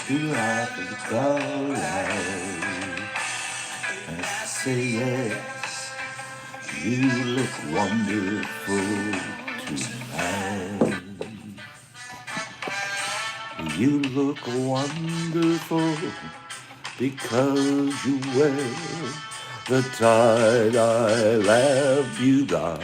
Do I go loud and say yes? You look wonderful tonight. You look wonderful because you wear the tie-dye lab you got.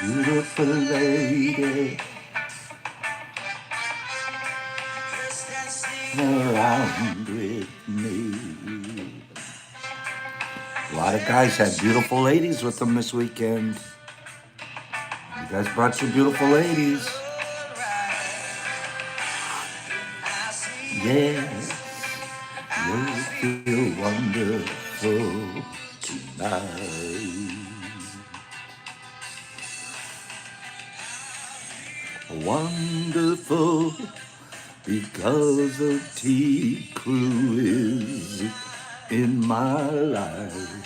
Beautiful lady, around with me. A lot of guys had beautiful ladies with them this weekend. You guys brought your beautiful ladies. Yes, you feel wonderful tonight. Wonderful because the T crew is in my life.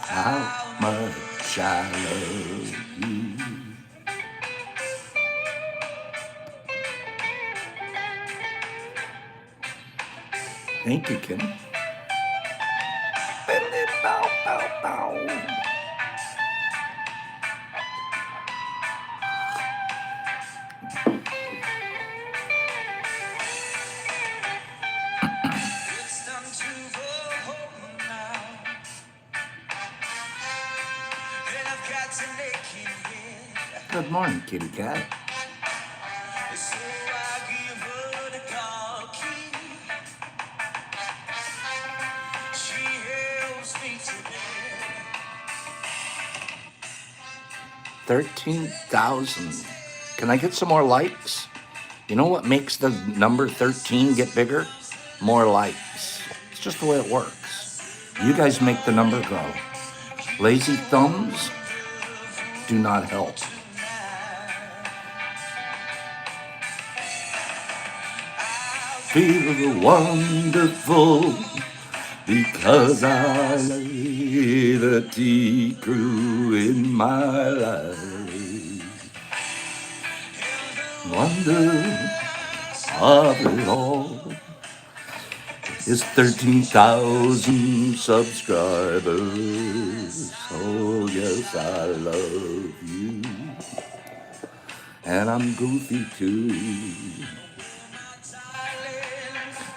How much I love you. Thank you, Kim. Bow, bow, bow. Good morning, kitty cat. $13,000. Can I get some more likes? You know what makes the number 13 get bigger? More likes. It's just the way it works. You guys make the number grow. Lazy thumbs do not help. Feel wonderful because I lay the tea crew in my life. Wonder of it all is 13,000 subscribers. Oh yes, I love you, and I'm goofy too.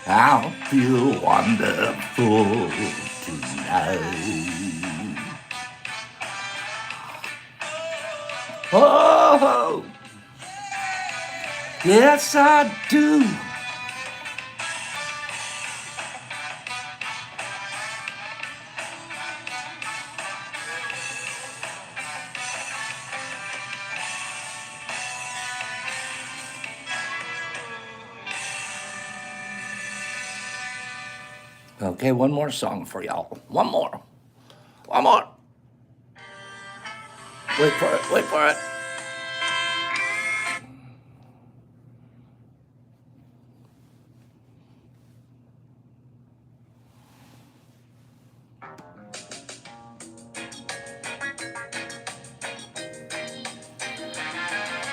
I'll feel wonderful tonight. Oh, yes I do. Okay, one more song for y'all. One more. One more. Wait for it. Wait for it.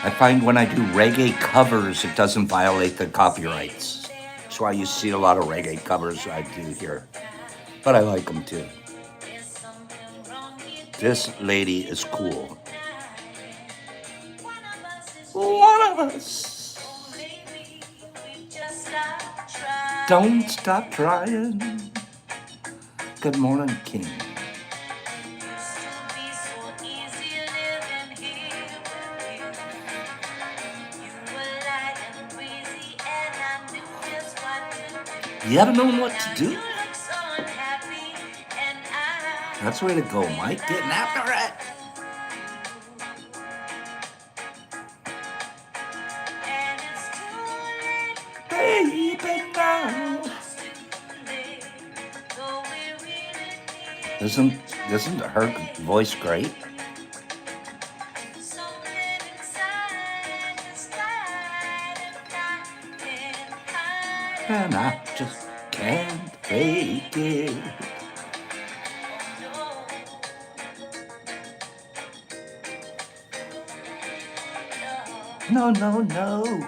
I find when I do reggae covers, it doesn't violate the copyrights. That's why you see a lot of reggae covers I do here. But I like them too. This lady is cool. One of us. Don't stop trying. Good morning, King. You haven't known what to do? That's the way to go, Mike. Getting after it. Isn't isn't her voice great? And I just can't fake it. No, no, no.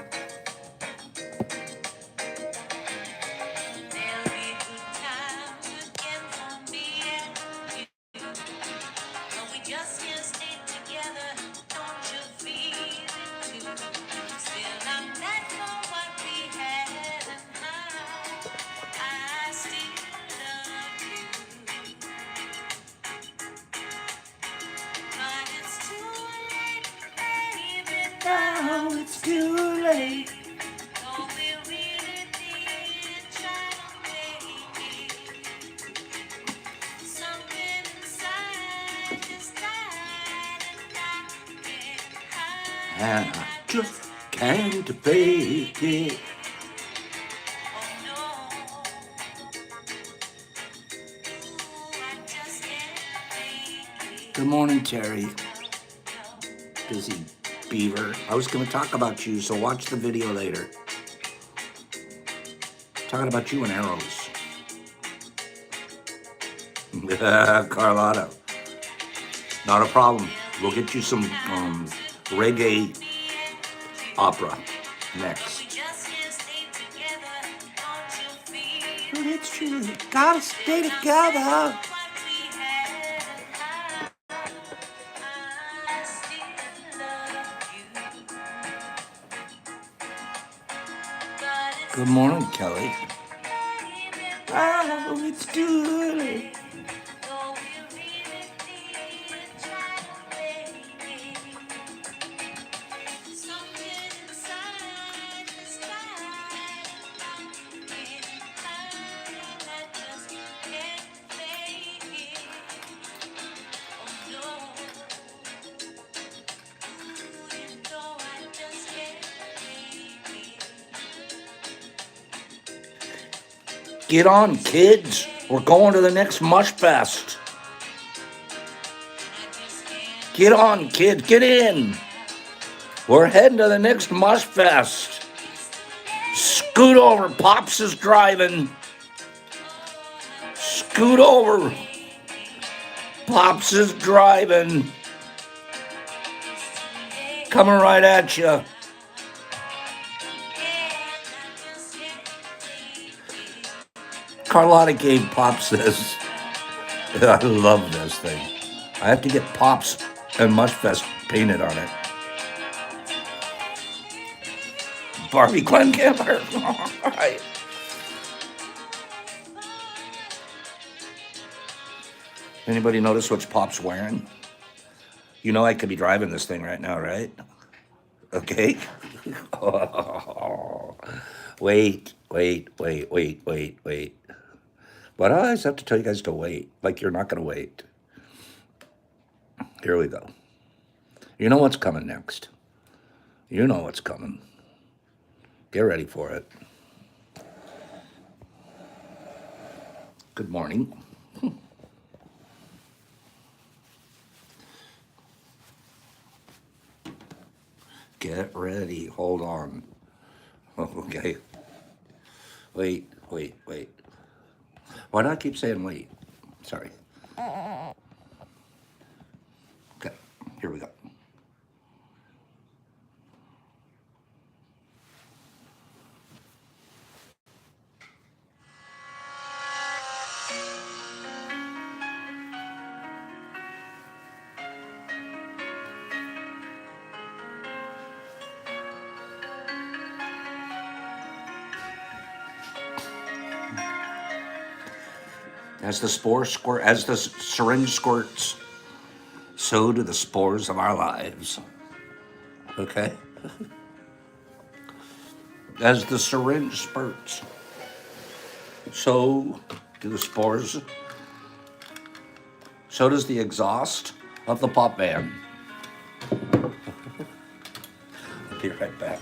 Now it's too late. And I just can't fake it. Good morning, Terry. Busy beaver. I was going to talk about you, so watch the video later. Talking about you and arrows. Carlotta. Not a problem. We'll get you some reggae opera next. But it's true. Gotta stay together. Good morning, Kelly. Oh, it's too early. Get on, kids. We're going to the next Mushfest. Get on, kids. Get in. We're heading to the next Mushfest. Scoot over. Pops is driving. Scoot over. Pops is driving. Coming right at you. Carlotta gave Pops this. I love this thing. I have to get Pops and Mushfest painted on it. Barbie Glenn Camper. All right. Anybody notice what Pop's wearing? You know I could be driving this thing right now, right? Okay. Oh. Wait. But I always have to tell you guys to wait. Like you're not going to wait. Here we go. You know what's coming next. You know what's coming. Get ready for it. Good morning. Get ready. Hold on. Okay. Wait. Why do I keep saying wait? Sorry. Okay, here we go. As the as the syringe squirts, so do the spores of our lives. Okay? As the syringe spurts, so do the spores. So does the exhaust of the pop van. I'll be right back.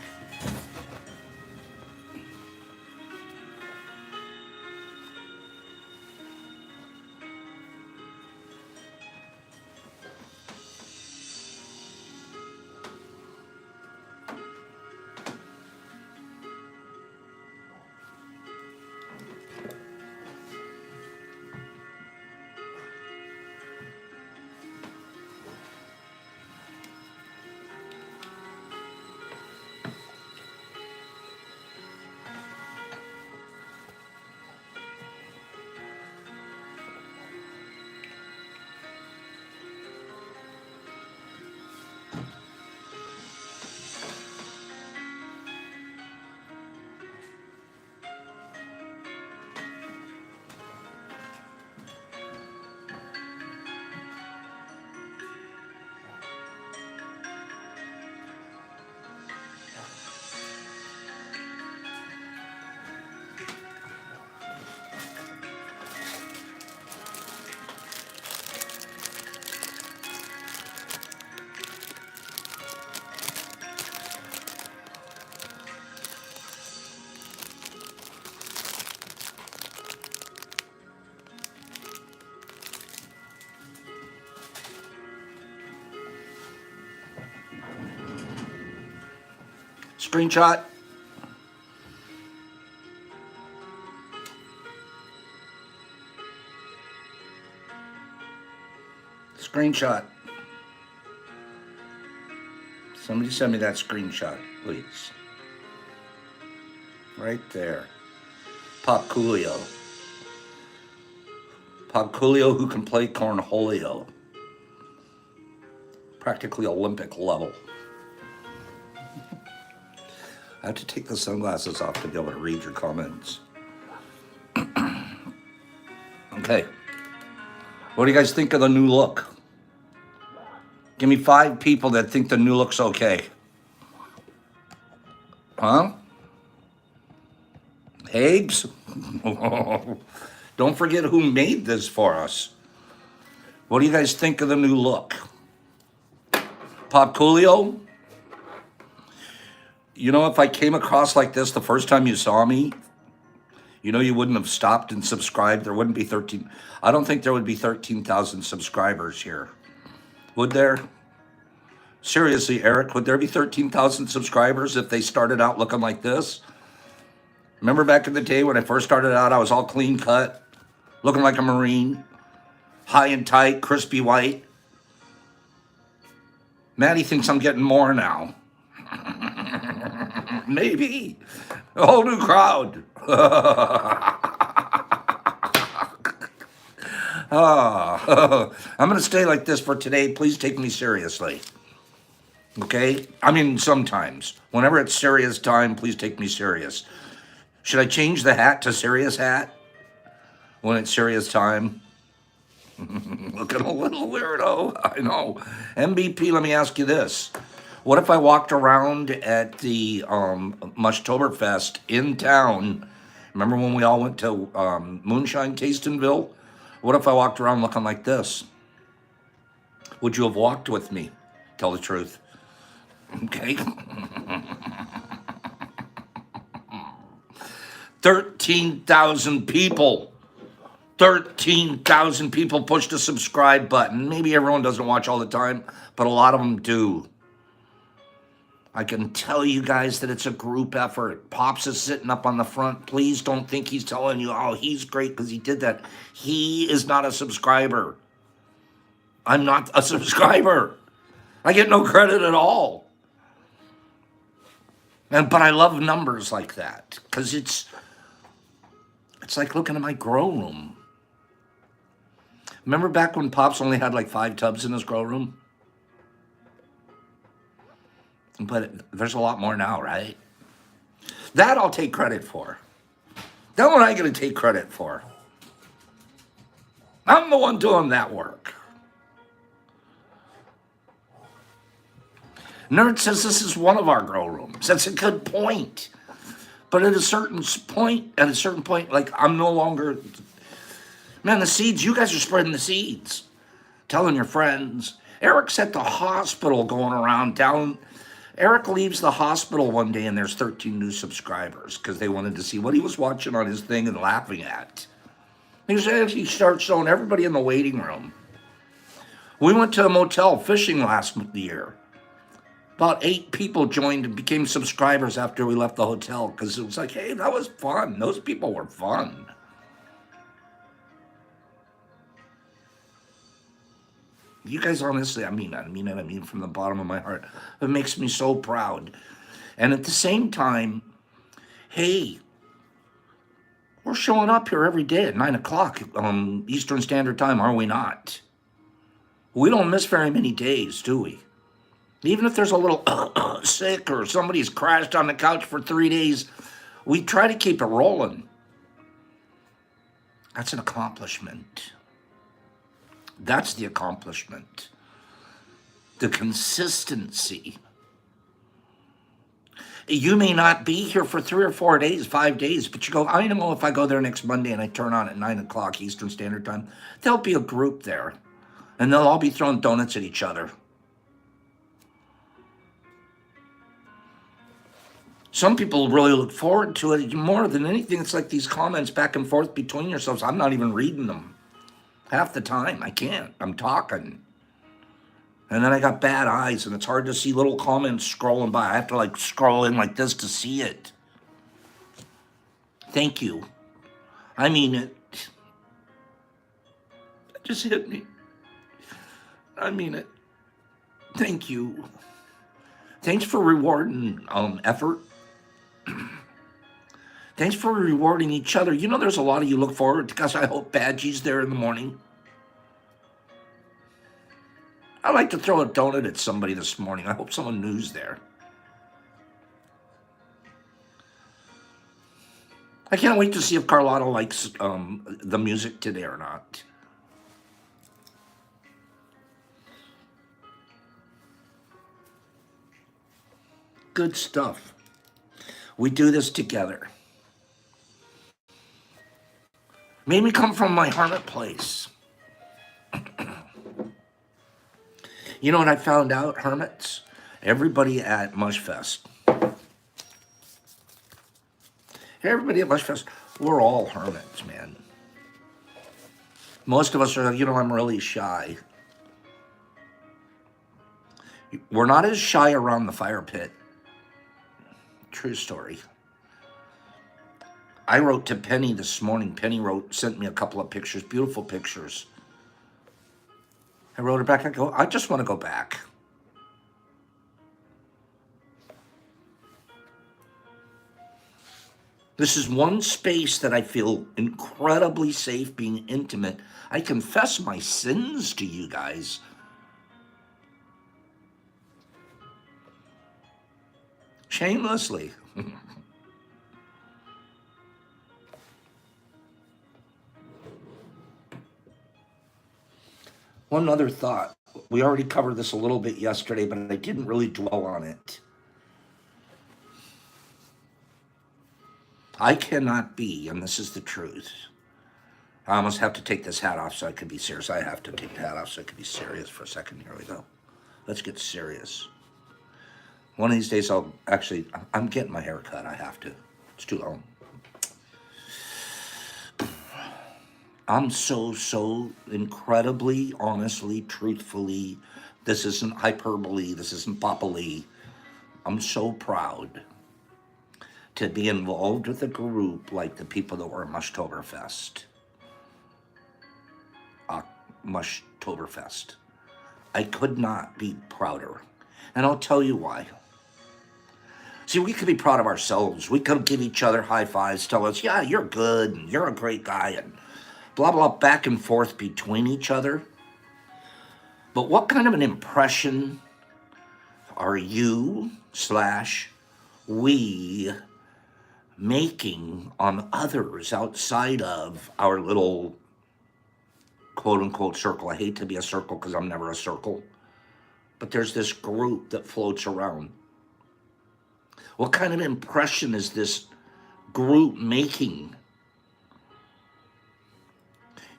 Screenshot. Screenshot. Somebody send me that screenshot, please. Right there. Pop Coolio. Pop Coolio who can play cornholio. Practically Olympic level. I have to take the sunglasses off to be able to read your comments. Okay. What do you guys think of the new look? Give me 5 people that think the new look's okay. Huh? Hags? Don't forget who made this for us. What do you guys think of the new look? Pop Coolio? You know, if I came across like this the first time you saw me, you know you wouldn't have stopped and subscribed. There wouldn't be 13. I don't think there would be 13,000 subscribers here. Would there? Seriously, Eric, would there be 13,000 subscribers if they started out looking like this? Remember back in the day when I first started out, I was all clean cut, looking like a Marine, high and tight, crispy white. Maddie thinks I'm getting more now. Maybe. A whole new crowd. I'm going to stay like this for today. Please take me seriously. Okay? I mean, sometimes. Whenever it's serious time, please take me serious. Should I change the hat to serious hat when it's serious time? Looking a little weirdo. I know. MVP, let me ask you this. What if I walked around at the Mushtoberfest in town? Remember when we all went to Moonshine Tastingville? What if I walked around looking like this? Would you have walked with me? Tell the truth. Okay. 13,000 people. 13,000 people pushed the subscribe button. Maybe everyone doesn't watch all the time, but a lot of them do. I can tell you guys that it's a group effort. Pops is sitting up on the front. Please don't think he's telling you, oh, he's great because he did that. He is not a subscriber. I'm not a subscriber. I get no credit at all. But I love numbers like that because it's like looking at my grow room. Remember back when Pops only had like 5 tubs in his grow room? But there's a lot more now, right? That I'll take credit for. That one I gotta take credit for. I'm the one doing that work. Nerd says this is one of our grow rooms. That's a good point. But at a certain point, like I'm no longer, man, the seeds, you guys are spreading the seeds. Telling your friends. Eric's at the hospital going around down. Eric leaves the hospital one day and there's 13 new subscribers because they wanted to see what he was watching on his thing and laughing at. He starts showing everybody in the waiting room. We went to a motel fishing last year. About 8 people joined and became subscribers after we left the hotel because it was like, hey, that was fun. Those people were fun. You guys, honestly, I mean it from the bottom of my heart. It makes me so proud. And at the same time, hey, we're showing up here every day at 9 o'clock Eastern Standard Time, are we not? We don't miss very many days, do we? Even if there's a little sick or somebody's crashed on the couch for 3 days, we try to keep it rolling. That's an accomplishment. That's the accomplishment. The consistency. You may not be here for 3 or 4 days, 5 days, but you go, I know if I go there next Monday and I turn on at 9 o'clock Eastern Standard Time, there'll be a group there. And they'll all be throwing donuts at each other. Some people really look forward to it more than anything. It's like these comments back and forth between yourselves. I'm not even reading them. Half the time, I can't. I'm talking. And then I got bad eyes and it's hard to see little comments scrolling by. I have to like scroll in like this to see it. Thank you. I mean it. It just hit me. I mean it. Thank you. Thanks for rewarding effort. Thanks for rewarding each other. You know, there's a lot of you look forward to, because I hope Badgie's there in the morning. I like to throw a donut at somebody this morning. I hope someone new's there. I can't wait to see if Carlotta likes the music today or not. Good stuff. We do this together. Made me come from my hermit place. You know what I found out, hermits? Everybody at Mushfest. Everybody at Mushfest, we're all hermits, man. Most of us are, I'm really shy. We're not as shy around the fire pit. True story. I wrote to Penny this morning. Penny sent me a couple of pictures, beautiful pictures. I wrote her back. I go, I just want to go back. This is one space that I feel incredibly safe being intimate. I confess my sins to you guys. Shamelessly. One other thought. We already covered this a little bit yesterday, but I didn't really dwell on it. I cannot be, and this is the truth. I almost have to take this hat off so I can be serious. I have to take the hat off so I can be serious for a second. Here we go. Let's get serious. One of these days I'm getting my hair cut. I have to. It's too long. I'm so incredibly, honestly, truthfully, this isn't hyperbole, this isn't populi. I'm so proud to be involved with a group like the people that were at Mushtoberfest. Mushtoberfest. I could not be prouder. And I'll tell you why. See, we could be proud of ourselves. We could give each other high fives, tell us, yeah, you're good, and you're a great guy, and blah, blah, back and forth between each other. But what kind of an impression are you/we making on others outside of our little quote-unquote circle? I hate to be a circle because I'm never a circle. But there's this group that floats around. What kind of impression is this group making?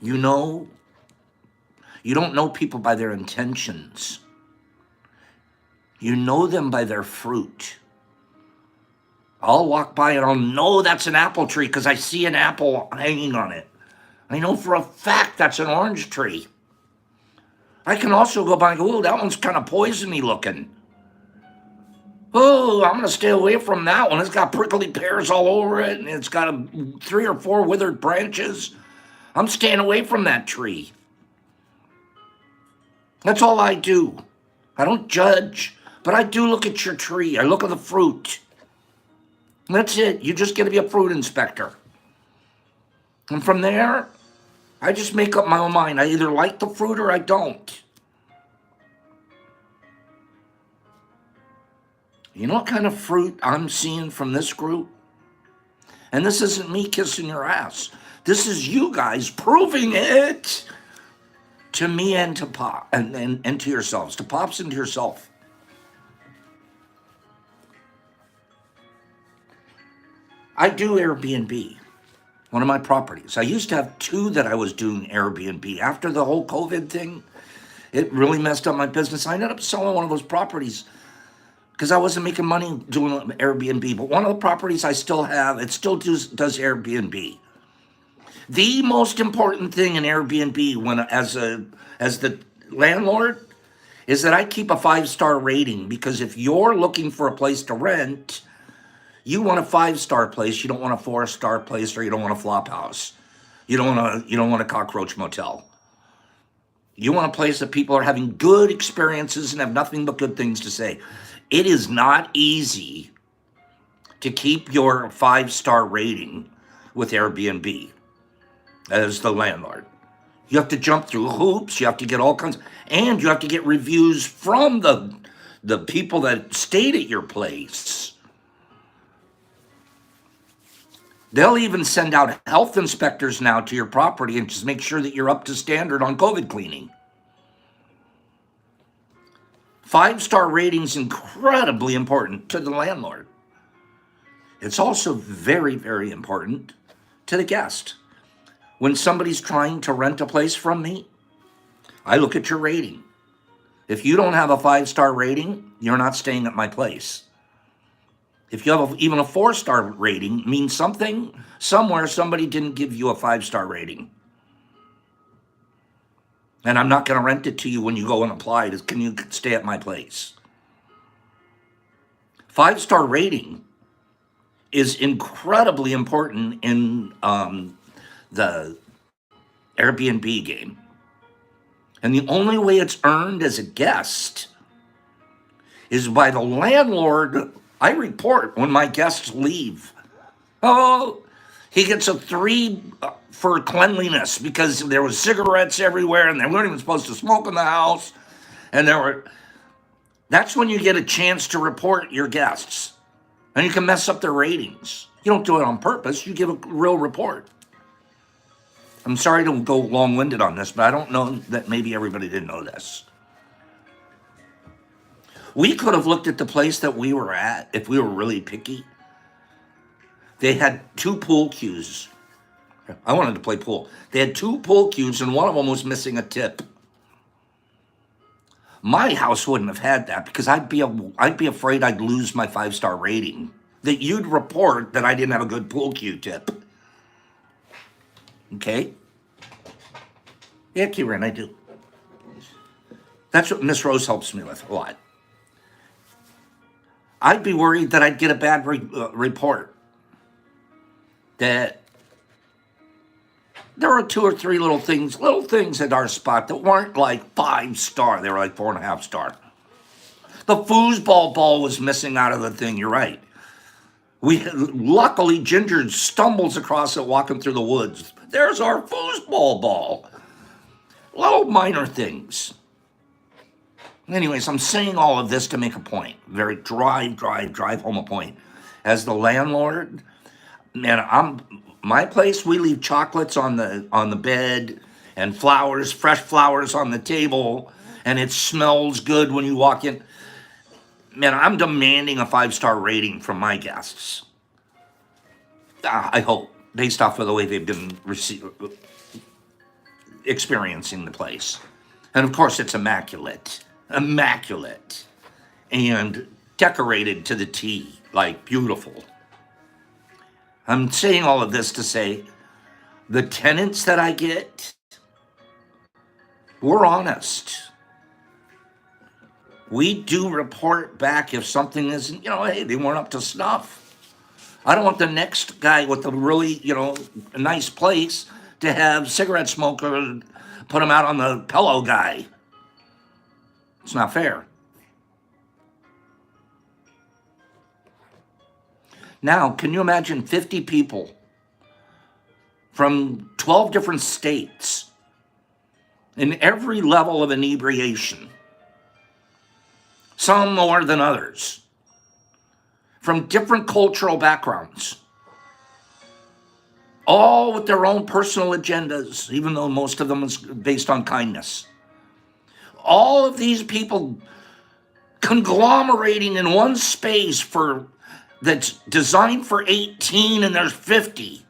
You don't know people by their intentions. You know them by their fruit. I'll walk by and I'll know that's an apple tree because I see an apple hanging on it. I know for a fact that's an orange tree. I can also go by and go, oh, that one's kind of poisony looking. Oh, I'm going to stay away from that one. It's got prickly pears all over it, and it's got 3 or 4 withered branches. I'm staying away from that tree. That's all I do. I don't judge, but I do look at your tree. I look at the fruit. That's it. You just get to be a fruit inspector. And from there, I just make up my own mind. I either like the fruit or I don't. You know what kind of fruit I'm seeing from this group? And this isn't me kissing your ass. This is you guys proving it to me and to Pop and to yourselves, to Pops and to yourself. I do Airbnb, one of my properties. I used to have 2 that I was doing Airbnb. After the whole COVID thing, it really messed up my business. I ended up selling one of those properties because I wasn't making money doing Airbnb. But one of the properties I still have, it still does Airbnb. The most important thing in Airbnb, as the landlord, is that I keep a 5-star rating, because if you're looking for a place to rent, you want a 5-star place. You don't want a 4-star place, or you don't want a flop house. You don't want a cockroach motel. You want a place that people are having good experiences and have nothing but good things to say. It is not easy to keep your 5-star rating with Airbnb as the landlord. You have to jump through hoops. You have to get all kinds, and you have to get reviews from the people that stayed at your place. They'll even send out health inspectors now to your property and just make sure that you're up to standard on COVID cleaning. 5-star rating's incredibly important to the landlord. It's also very, very important to the guest. When somebody's trying to rent a place from me, I look at your rating. If you don't have a 5-star rating, you're not staying at my place. If you have even a 4-star rating, means something somewhere somebody didn't give you a 5-star rating. And I'm not going to rent it to you when you go and apply. Can you stay at my place? 5-star rating is incredibly important in the Airbnb game. And the only way it's earned as a guest is by the landlord. I report when my guests leave. Oh, he gets a 3 for cleanliness because there was cigarettes everywhere and they weren't even supposed to smoke in the house. And that's when you get a chance to report your guests. And you can mess up their ratings. You don't do it on purpose. You give a real report. I'm sorry to go long-winded on this, but I don't know that maybe everybody didn't know this. We could have looked at the place that we were at if we were really picky. They had 2 pool cues. I wanted to play pool. They had 2 pool cues, and one of them was missing a tip. My house wouldn't have had that because I'd be afraid I'd lose my 5-star rating. That you'd report that I didn't have a good pool cue tip. Okay? Yeah, Kieran, I do. That's what Miss Rose helps me with a lot. I'd be worried that I'd get a bad report. That there were 2 or 3 little things at our spot that weren't like 5-star. They were like 4.5 star. The foosball ball was missing out of the thing. You're right. Luckily, Ginger stumbles across it walking through the woods. There's our foosball ball. Little minor things. Anyways, I'm saying all of this to make a point. Very drive home a point. As the landlord, man, my place, we leave chocolates on the bed and flowers, fresh flowers on the table, and it smells good when you walk in. Man, I'm demanding a 5-star rating from my guests. I hope, based off of the way they've been experiencing the place. And of course, it's immaculate, and decorated to the T, like beautiful. I'm saying all of this to say the tenants that I get, we're honest. We do report back if something isn't, hey, they weren't up to snuff. I don't want the next guy with a really, nice place to have cigarette smoker put him out on the pillow guy. It's not fair. Now, can you imagine 50 people from 12 different states in every level of inebriation, some more than others, from different cultural backgrounds, all with their own personal agendas, even though most of them is based on kindness. All of these people conglomerating in one space that's designed for 18 and there's 50.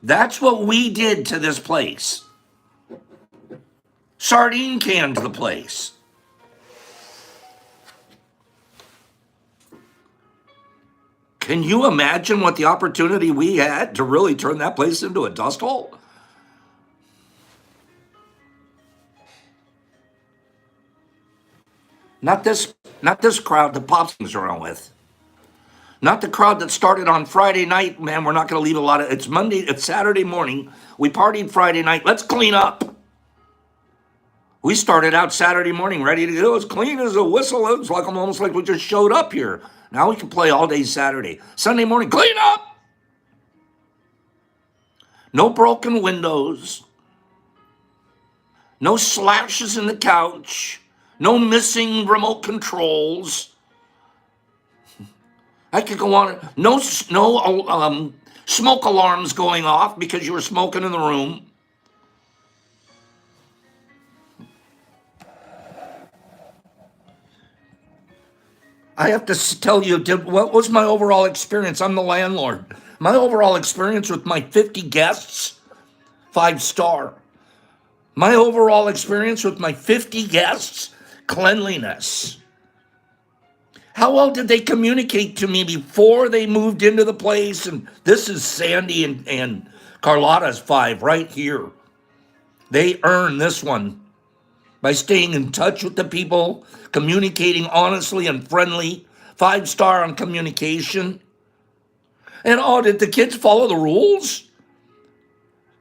That's what we did to this place. Sardine canned the place. Can you imagine what the opportunity we had to really turn that place into a dust hole? Not this crowd that Pops hangs around with. Not the crowd that started on Friday night. Man, we're not going to leave a lot of. It's Saturday morning. We partied Friday night. Let's clean up. We started out Saturday morning ready to go as clean as a whistle. It was like almost like we just showed up here. Now we can play all day Saturday. Sunday morning, clean up. No broken windows. No slashes in the couch. No missing remote controls. I could go on. No smoke alarms going off because you were smoking in the room. I have to tell you, what was my overall experience? I'm the landlord. My overall experience with my 50 guests, 5-star. My overall experience with my 50 guests, cleanliness. How well did they communicate to me before they moved into the place? And this is Sandy and Carlotta's 5 right here. They earned this one by staying in touch with the people, communicating honestly and friendly, 5-star on communication. And did the kids follow the rules?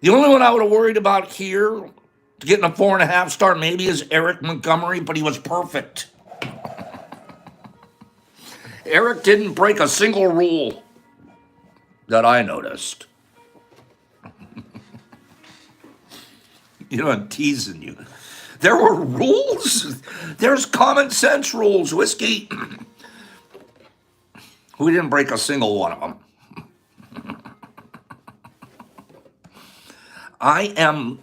The only one I would have worried about here, getting a 4.5-star maybe, is Eric Montgomery, but he was perfect. Eric didn't break a single rule that I noticed. I'm teasing you. There were rules. There's common sense rules, Whiskey. We didn't break a single one of them. I'm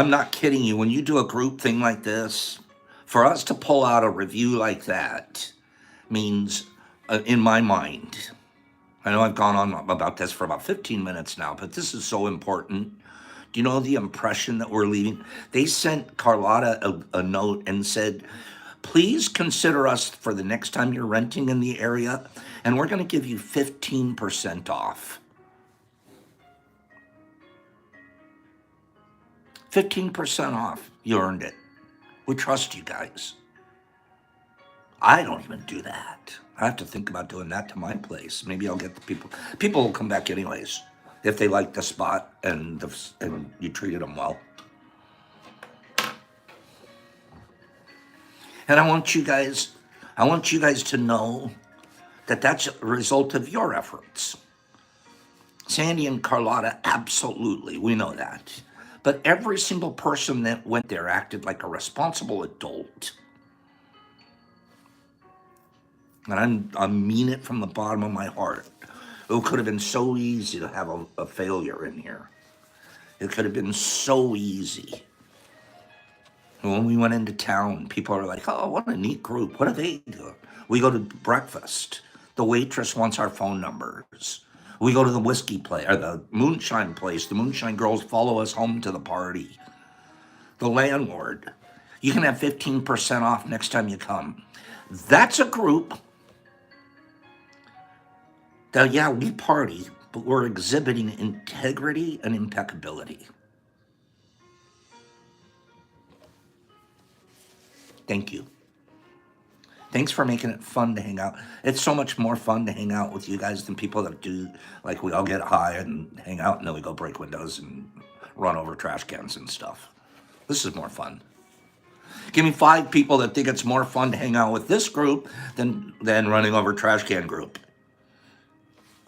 not kidding you. When you do a group thing like this, for us to pull out a review like that means, in my mind, I know I've gone on about this for about 15 minutes now, but this is so important. Do you know the impression that we're leaving? They sent Carlotta a note and said, please consider us for the next time you're renting in the area, and we're going to give you 15% off. 15% off. You earned it. We trust you guys. I don't even do that. I have to think about doing that to my place. Maybe I'll get the people. People will come back anyways if they like the spot and you treated them well. And I want you guys to know that that's a result of your efforts. Sandy and Carlotta, absolutely, we know that. But every single person that went there acted like a responsible adult. And I mean it from the bottom of my heart. It could have been so easy to have a failure in here. It could have been so easy. And when we went into town, people are like, oh, what a neat group. What do they do? We go to breakfast. The waitress wants our phone numbers. We go to the whiskey place, or the moonshine place. The moonshine girls follow us home to the party. The landlord. You can have 15% off next time you come. That's a group that, yeah, we party, but we're exhibiting integrity and impeccability. Thank you. Thanks for making it fun to hang out. It's so much more fun to hang out with you guys than people that do, like, we all get high and hang out and then we go break windows and run over trash cans and stuff. This is more fun. Give me 5 people that think it's more fun to hang out with this group than running over trash can group.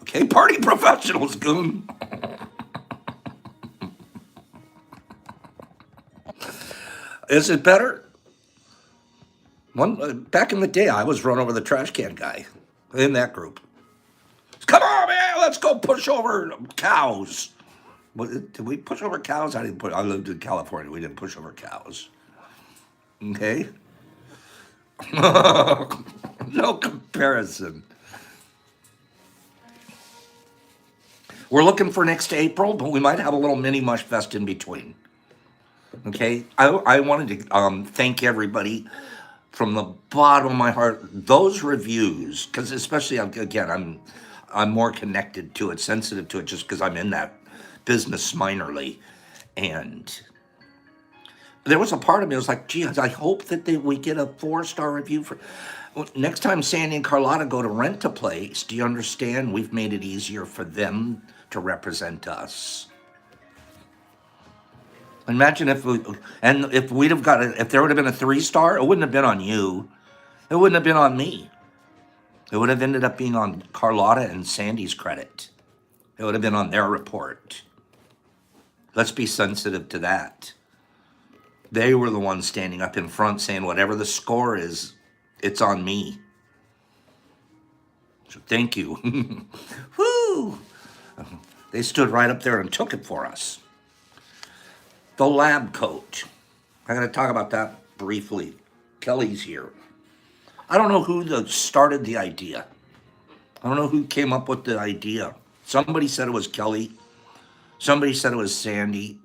Okay, party professionals, goon. Is it better? Back in the day, I was run over the trash can guy in that group. Come on, man, let's go push over cows. Did we push over cows? I lived in California. We didn't push over cows. Okay? No comparison. We're looking for next April, but we might have a little mini mush fest in between. Okay? I wanted to thank everybody from the bottom of my heart. Those reviews, because especially, again, I'm more connected to it, sensitive to it, just because I'm in that business minorly. And There was a part of me that was like, gee, I hope that we get a 4-star review for. Well, next time Sandy and Carlotta go to rent a place, do you understand? We've made it easier for them to represent us. Imagine if we'd have got if there would have been a 3-star, it wouldn't have been on you. It wouldn't have been on me. It would have ended up being on Carlotta and Sandy's credit. It would have been on their report. Let's be sensitive to that. They were the ones standing up in front saying, whatever the score is, it's on me. So thank you. Woo! They stood right up there and took it for us. The lab coat. I'm going to talk about that briefly. Kelly's here. I don't know who started the idea. I don't know who came up with the idea. Somebody said it was Kelly. Somebody said it was Sandy.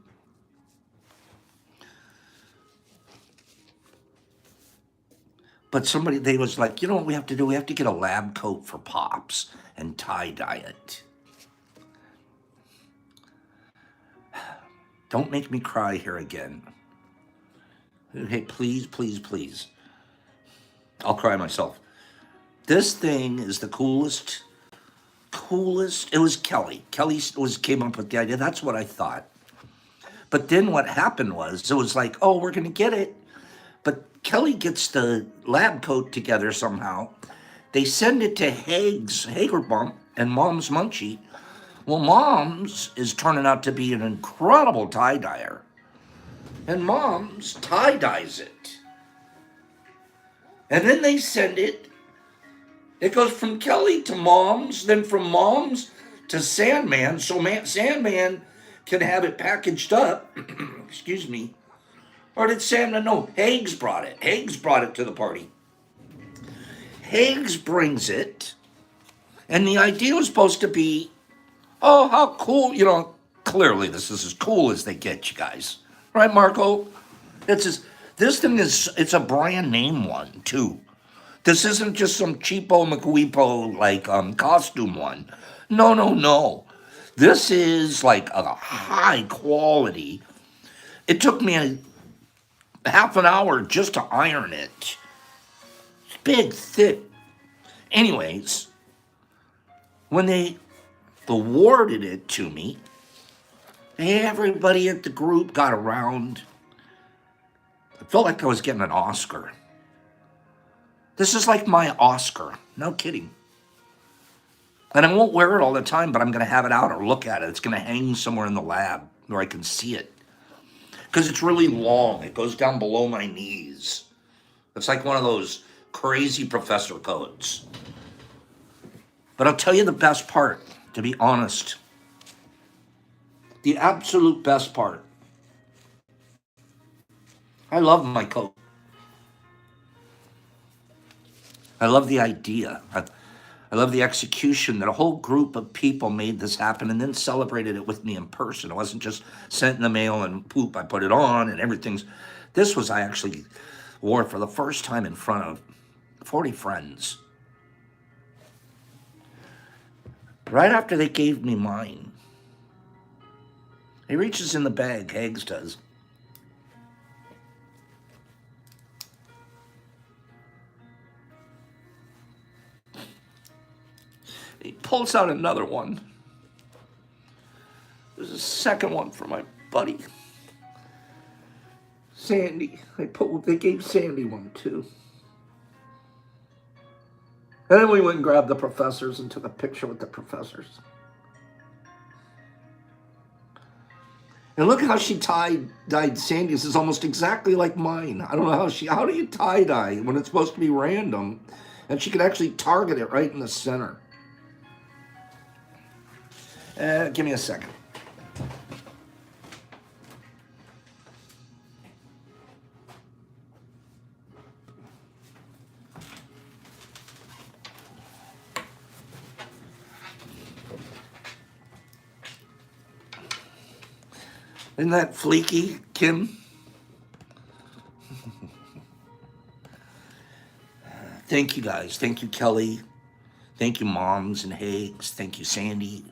But they was like, you know what we have to do? We have to get a lab coat for Pops and tie-dye it. Don't make me cry here again. Hey, please, please, please. I'll cry myself. This thing is the coolest. It was Kelly. Kelly came up with the idea. That's what I thought. But then what happened was, it was like, oh, we're going to get it. But Kelly gets the lab coat together somehow. They send it to Hagerbump and Mom's Munchie. Well, Mom's is turning out to be an incredible tie-dyer. And Mom's tie-dyes it. And then they send it. It goes from Kelly to Mom's, then from Mom's to Sandman. So Sandman can have it packaged up. Excuse me. Or did Sandman? No, Hags brought it. Hags brought it to the party. Hags brings it. And the idea was supposed to be, oh, how cool. Clearly this is as cool as they get, you guys. Right, Marco? This thing it's a brand name one, too. This isn't just some cheapo McWeepo, costume one. No. This is like a high quality. It took me a half an hour just to iron it. It's big, thick. Anyways, when they awarded it to me, everybody at the group got around. I felt like I was getting an Oscar. This is like my Oscar. No kidding. And I won't wear it all the time, but I'm going to have it out or look at it. It's going to hang somewhere in the lab where I can see it. Because it's really long. It goes down below my knees. It's like one of those crazy professor coats. But I'll tell you the best part, to be honest. The absolute best part. I love my coat. I love the idea. I love the execution that a whole group of people made this happen and then celebrated it with me in person. It wasn't just sent in the mail and poop, I put it on and everything's. I actually wore it for the first time in front of 40 friends. Right after they gave me mine, he reaches in the bag, Hags does. He pulls out another one. There's a second one for my buddy. Sandy. They gave Sandy one too. And then we went and grabbed the professors and took a picture with the professors. And look how she tie-dyed Sandy's. Is almost exactly like mine. I don't know how do you tie-dye when it's supposed to be random? And she could actually target it right in the center. Give me a second. Isn't that fleeky, Kim? Thank you, guys. Thank you, Kelly. Thank you, Moms and Hags. Thank you, Sandy.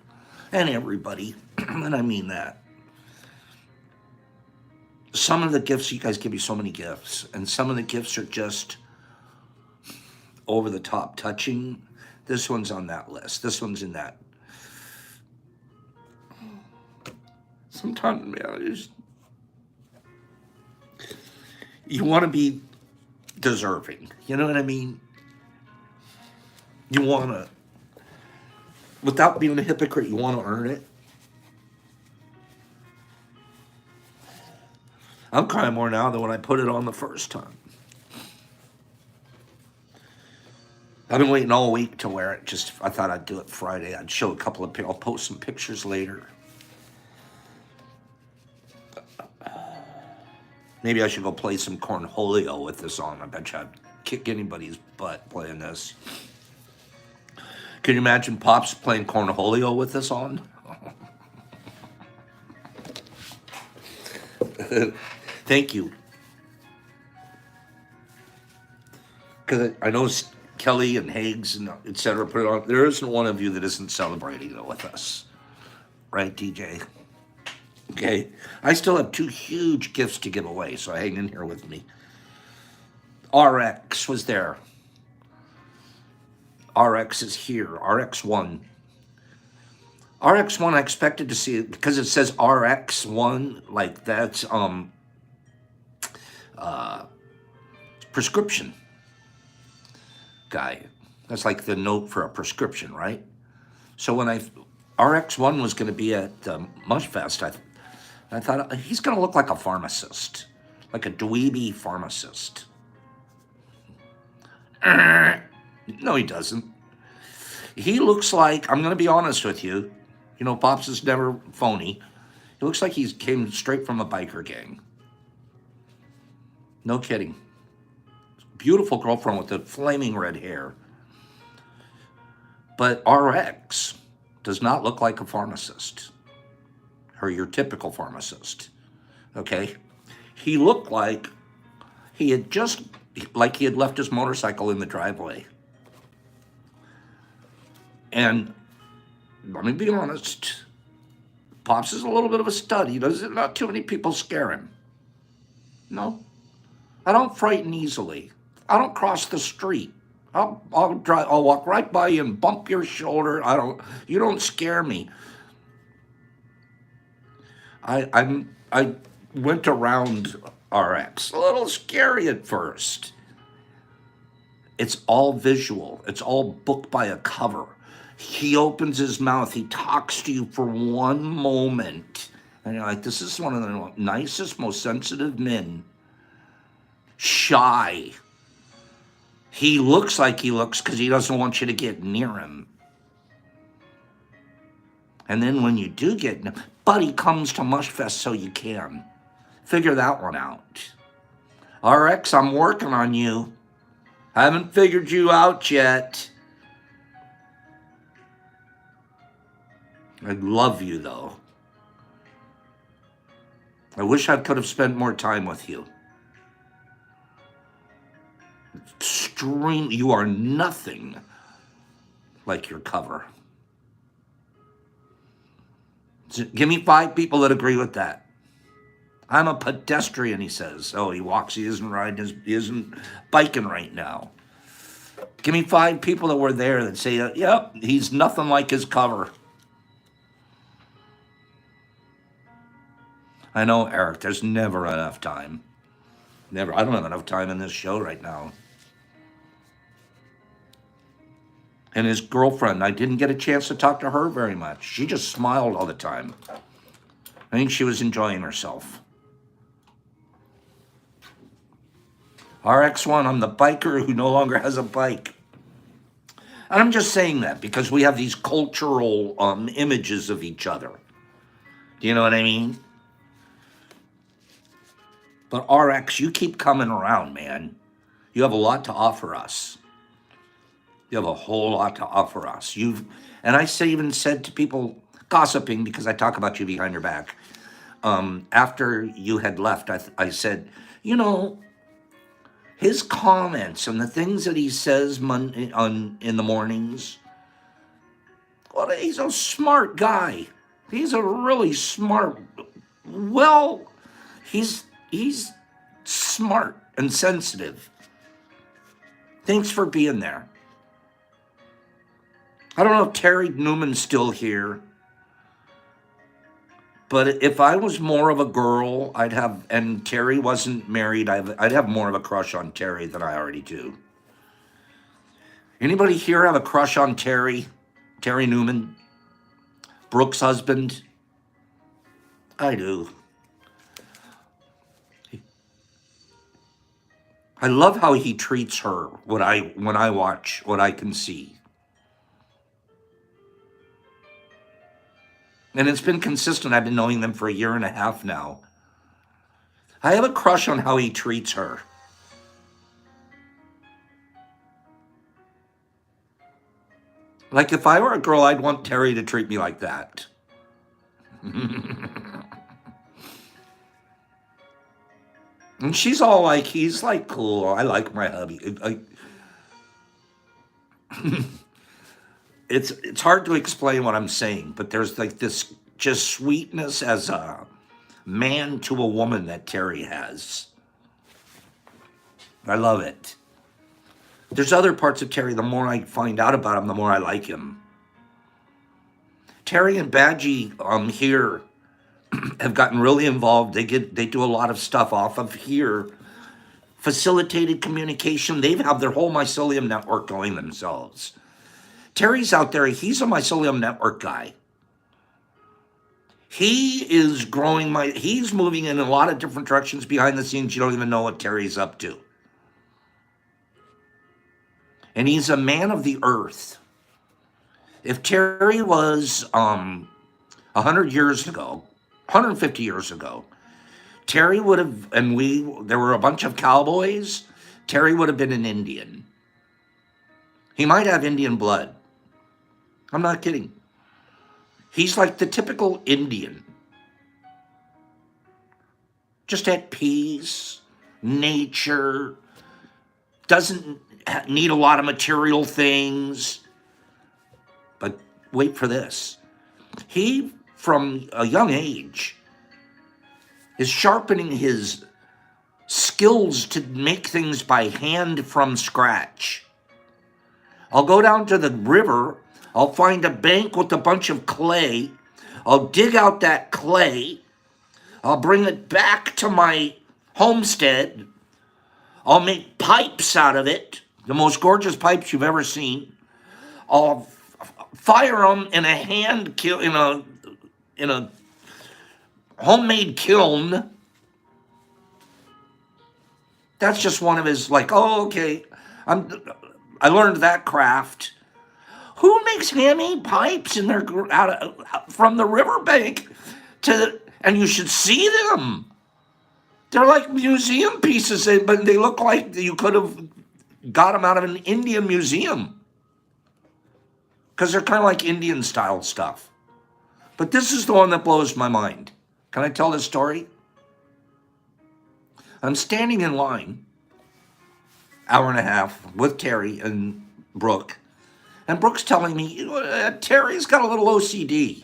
And everybody. And I mean that. Some of the gifts, you guys give me so many gifts, and some of the gifts are just over the top touching. This one's on that list. This one's in that. Sometimes, man, you want to be deserving. You know what I mean? You want to, without being a hypocrite, you want to earn it. I'm crying more now than when I put it on the first time. I've been waiting all week to wear it. Just, I thought I'd do it Friday. I'd show a couple of, I'll post some pictures later. Maybe I should go play some cornholio with this on. I bet you I'd kick anybody's butt playing this. Can you imagine Pops playing cornholio with this on? Thank you. Because I know Kelly and Higgs and et cetera put it on. There isn't one of you that isn't celebrating it with us. Right, DJ? Okay. I still have 2 huge gifts to give away, so hang in here with me. RX was there. RX is here. RX1. RX1, I expected to see it because it says RX1, like that's prescription guy. That's like the note for a prescription, right? So when RX1 was going to be at Mushfest, I thought he's going to look like a pharmacist, like a dweeby pharmacist. No, he doesn't. He looks like, I'm going to be honest with you, you know, Pops is never phony. He looks like he came straight from a biker gang. No kidding. Beautiful girlfriend with the flaming red hair. But RX does not look like a pharmacist. Or your typical pharmacist. Okay? He looked like he had left his motorcycle in the driveway. And let me be honest, Pops is a little bit of a stud. Not too many people scare him. No. I don't frighten easily. I don't cross the street. I'll walk right by you and bump your shoulder. You don't scare me. I went around RX. A little scary at first. It's all visual. It's all book by a cover. He opens his mouth. He talks to you for one moment. And you're like, this is one of the nicest, most sensitive men. Shy. He looks like he looks because he doesn't want you to get near him. And then when you do get near, Buddy comes to Mushfest so you can. Figure that one out. RX, I'm working on you. I haven't figured you out yet. I love you, though. I wish I could have spent more time with you. You are nothing like your cover. Give me 5 people that agree with that. I'm a pedestrian, he says. Oh, he walks, he isn't riding, he isn't biking right now. Give me 5 people that were there that say, yep, he's nothing like his cover. I know, Eric, there's never enough time. Never. I don't have enough time in this show right now. And his girlfriend, I didn't get a chance to talk to her very much. She just smiled all the time. I think she was enjoying herself. RX1, I'm the biker who no longer has a bike. And I'm just saying that because we have these cultural images of each other. Do you know what I mean? But RX, you keep coming around, man. You have a lot to offer us. You have a whole lot to offer us. And I even said to people gossiping because I talk about you behind your back. After you had left, I said, you know, his comments and the things that he says in the mornings. Well, he's a smart guy. He's a really smart. Well, he's He's smart and sensitive. Thanks for being there. I don't know if Terry Newman's still here, but if I was more of a girl, and Terry wasn't married, I'd have more of a crush on Terry than I already do. Anybody here have a crush on Terry? Terry Newman? Brooke's husband? I do. I love how he treats her, when I watch, what I can see. And it's been consistent. I've been knowing them for 1.5 years now. I have a crush on how he treats her. Like, if I were a girl, I'd want Terry to treat me like that. And she's all like, he's like, cool. I like my hubby. It's hard to explain what I'm saying, but there's like this just sweetness as a man to a woman that Terry has. I love it. There's other parts of Terry, the more I find out about him, the more I like him. Terry and Badgie here have gotten really involved. They do a lot of stuff off of here. Facilitated communication. They have their whole mycelium network going themselves. Terry's out there. He's a mycelium network guy. He is growing he's moving in a lot of different directions behind the scenes. You don't even know what Terry's up to. And he's a man of the earth. If Terry was 100 years ago, 150 years ago, Terry would have, there were a bunch of cowboys, Terry would have been an Indian. He might have Indian blood. I'm not kidding. He's like the typical Indian. Just at peace, nature, doesn't need a lot of material things. But wait for this. He, from a young age, is sharpening his skills to make things by hand from scratch. I'll go down to the river. I'll find a bank with a bunch of clay. I'll dig out that clay. I'll bring it back to my homestead. I'll make pipes out of it, the most gorgeous pipes you've ever seen. I'll fire them in a homemade kiln. That's just one of his, like, oh, okay, I learned that craft. Who makes handmade pipes from the riverbank and you should see them. They're like museum pieces, but they look like you could have got them out of an Indian museum. Because they're kind of like Indian style stuff. But this is the one that blows my mind. Can I tell this story? I'm standing in line, 1.5 with Terry and Brooke. And Brooke's telling me, Terry's got a little OCD.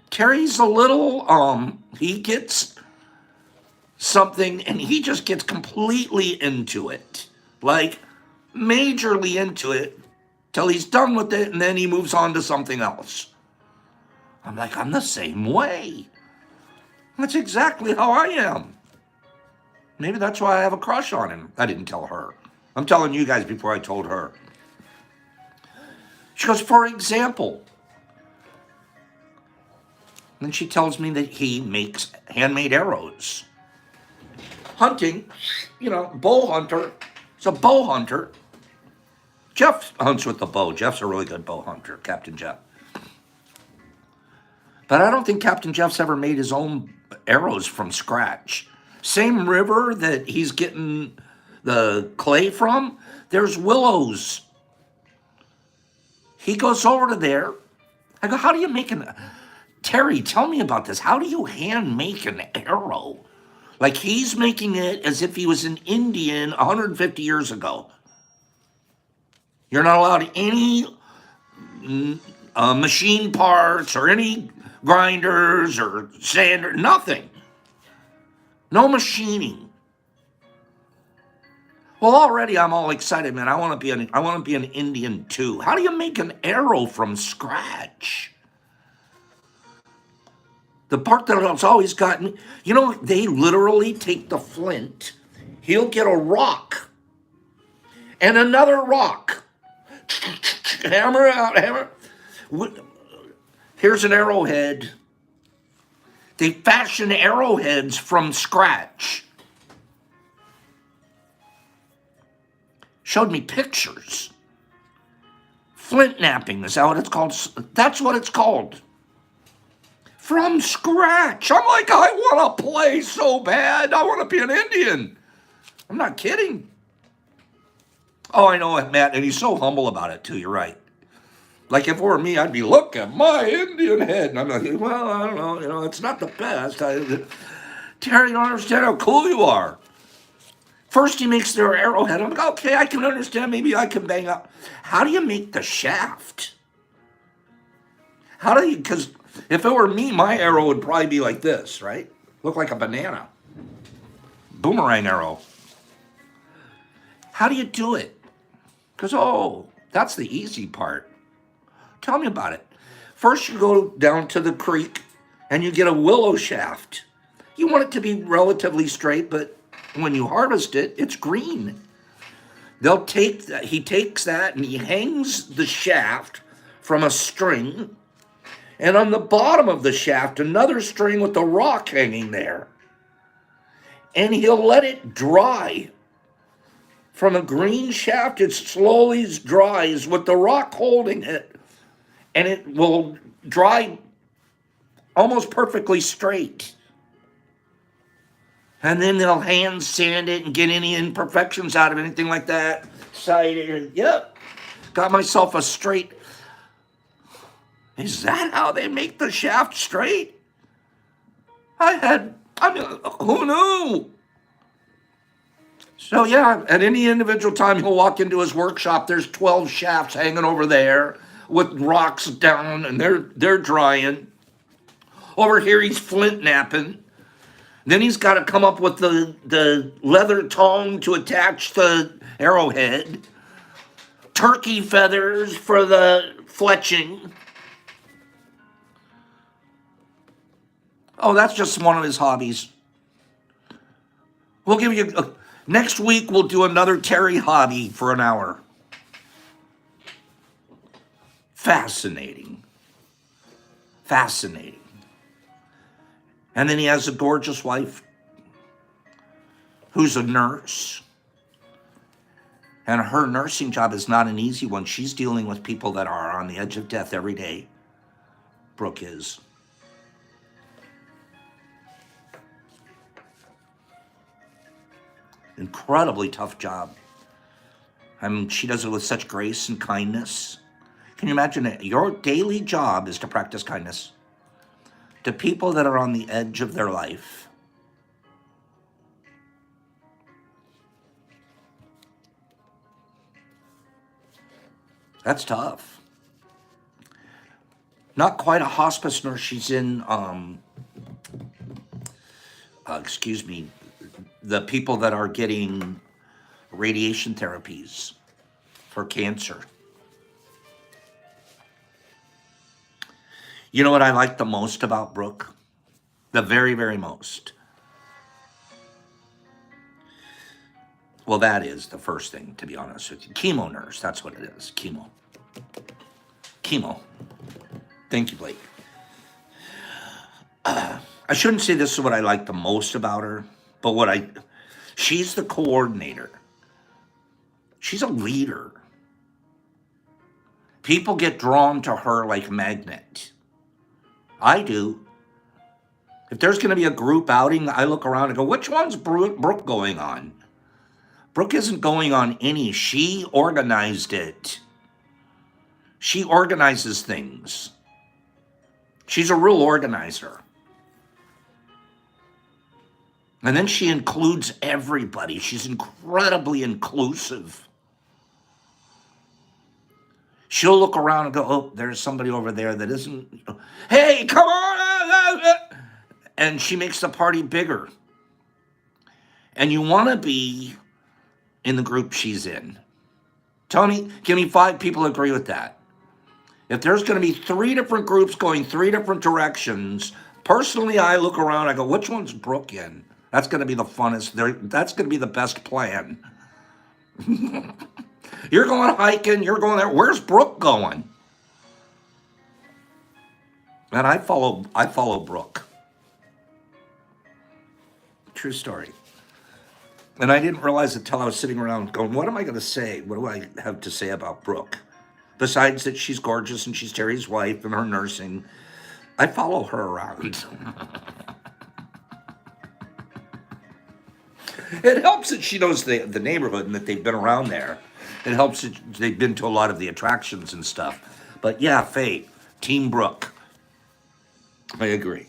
Terry's a little, he gets something and he just gets completely into it. Like, majorly into it, till he's done with it, and then he moves on to something else. I'm like, I'm the same way. That's exactly how I am. Maybe that's why I have a crush on him. I didn't tell her. I'm telling you guys before I told her. She goes, for example. And she tells me that he makes handmade arrows. Hunting, bow hunter. He's a bow hunter. Jeff hunts with the bow. Jeff's a really good bow hunter, Captain Jeff. But I don't think Captain Jeff's ever made his own arrows from scratch. Same river that he's getting the clay from, there's willows. He goes over to there. I go, how do you make Terry, tell me about this. How do you hand make an arrow? Like he's making it as if he was an Indian 150 years ago. You're not allowed any machine parts or any grinders or sander, nothing. No machining. Well, already I'm all excited, man. I want to be an Indian too. How do you make an arrow from scratch? The part that's always gotten, they literally take the flint. He'll get a rock and another rock. Hammer out, hammer. Here's an arrowhead. They fashion arrowheads from scratch. Showed me pictures. Flint knapping is that what it's called? That's what it's called. From scratch. I'm like, I want to play so bad. I want to be an Indian. I'm not kidding. Oh, I know it, Matt, and he's so humble about it too. You're right. Like if it were me, I'd be, look at my Indian head. And I'm like, well, I don't know, it's not the best. Terry, you don't understand how cool you are. First he makes their arrowhead. I'm like, okay, I can understand. Maybe I can bang up. How do you make the shaft? Because if it were me, my arrow would probably be like this, right? Look like a banana. Boomerang arrow. How do you do it? Because, that's the easy part. Tell me about it. First, you go down to the creek and you get a willow shaft. You want it to be relatively straight, but when you harvest it, it's green. He takes that and he hangs the shaft from a string, and on the bottom of the shaft, another string with a rock hanging there. And he'll let it dry. From a green shaft, it slowly dries with the rock holding it, and it will dry almost perfectly straight. And then they'll hand sand it and get any imperfections out of anything like that. Yep, got myself a straight. Is that how they make the shaft straight? Who knew? So yeah, at any individual time he'll walk into his workshop, there's 12 shafts hanging over there with rocks down, and they're drying. Over here he's flint knapping. Then he's got to come up with the leather tongue to attach the arrowhead. Turkey feathers for the fletching. Oh, that's just one of his hobbies. We'll give you... next week, we'll do another Terry hobby for an hour. Fascinating. Fascinating. And then he has a gorgeous wife who's a nurse. And her nursing job is not an easy one. She's dealing with people that are on the edge of death every day. Brooke is. Incredibly tough job. I mean, she does it with such grace and kindness. Can you imagine it? Your daily job is to practice kindness to people that are on the edge of their life. That's tough. Not quite a hospice nurse. She's in, the people that are getting radiation therapies for cancer. You know what I like the most about Brooke? The very, very most. Well, that is the first thing, to be honest with you. Chemo nurse, that's what it is. Chemo. Thank you, Blake. I shouldn't say this is what I like the most about her, but she's the coordinator. She's a leader. People get drawn to her like a magnet. I do. If there's going to be a group outing, I look around and go, which one's Brooke going on? Brooke isn't going on any. She organized it. She organizes things. She's a real organizer. And then she includes everybody. She's incredibly inclusive. She'll look around and go, oh, there's somebody over there that isn't, hey, come on. And she makes the party bigger. And you want to be in the group she's in. Tony, give me 5 people agree with that. If there's going to be 3 different groups going 3 different directions, personally, I look around, I go, which one's Brooke in? That's going to be the funnest. That's going to be the best plan. You're going hiking, you're going there. Where's Brooke going? And I follow Brooke. True story. And I didn't realize it until I was sitting around going, what am I going to say? What do I have to say about Brooke? Besides that she's gorgeous and she's Terry's wife and her nursing, I follow her around. It helps that she knows the neighborhood and that they've been around there. It helps that they've been to a lot of the attractions and stuff. But yeah, Faye, Team Brooke. I agree.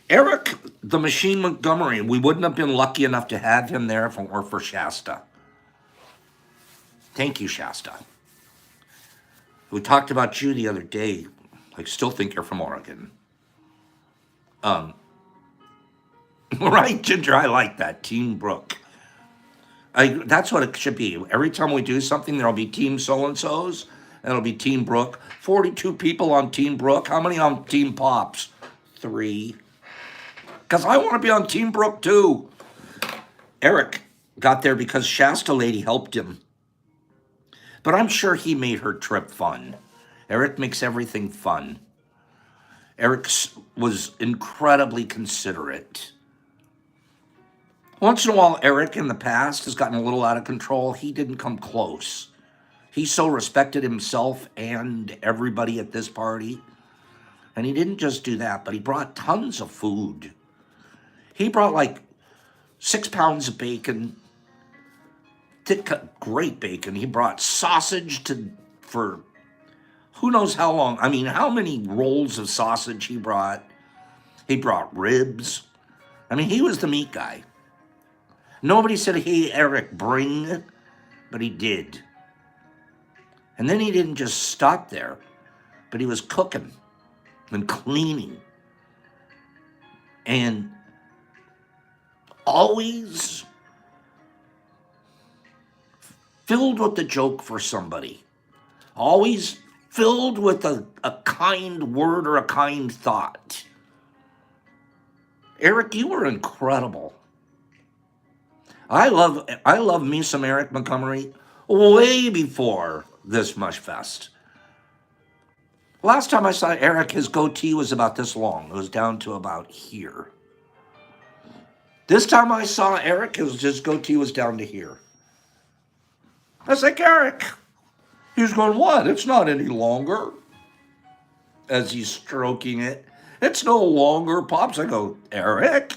Eric, the Machine Montgomery, we wouldn't have been lucky enough to have him there if it weren't for Shasta. Thank you, Shasta. We talked about you the other day. I still think you're from Oregon. Right, Ginger, I like that. Team Brooke. That's what it should be. Every time we do something, there'll be Team So-and-so's, and it'll be Team Brooke. 42 people on Team Brooke. How many on Team Pops? 3. Because I want to be on Team Brooke, too. Eric got there because Shasta lady helped him. But I'm sure he made her trip fun. Eric makes everything fun. Eric was incredibly considerate. Once in a while, Eric in the past has gotten a little out of control. He didn't come close. He so respected himself and everybody at this party. And he didn't just do that, but he brought tons of food. He brought like 6 pounds of bacon, thick cut, great bacon. He brought sausage for who knows how long. I mean, how many rolls of sausage he brought. He brought ribs. I mean, he was the meat guy. Nobody said, hey, Eric, bring, but he did. And then he didn't just stop there, but he was cooking and cleaning. And always filled with a joke for somebody. Always filled with a kind word or a kind thought. Eric, you were incredible. I love me some Eric Montgomery way before this Mushfest. Last time I saw Eric, his goatee was about this long. It was down to about here. This time I saw Eric, his goatee was down to here. I was like, Eric. He was going, what? It's not any longer. As he's stroking it. It's no longer, Pops. I go, Eric?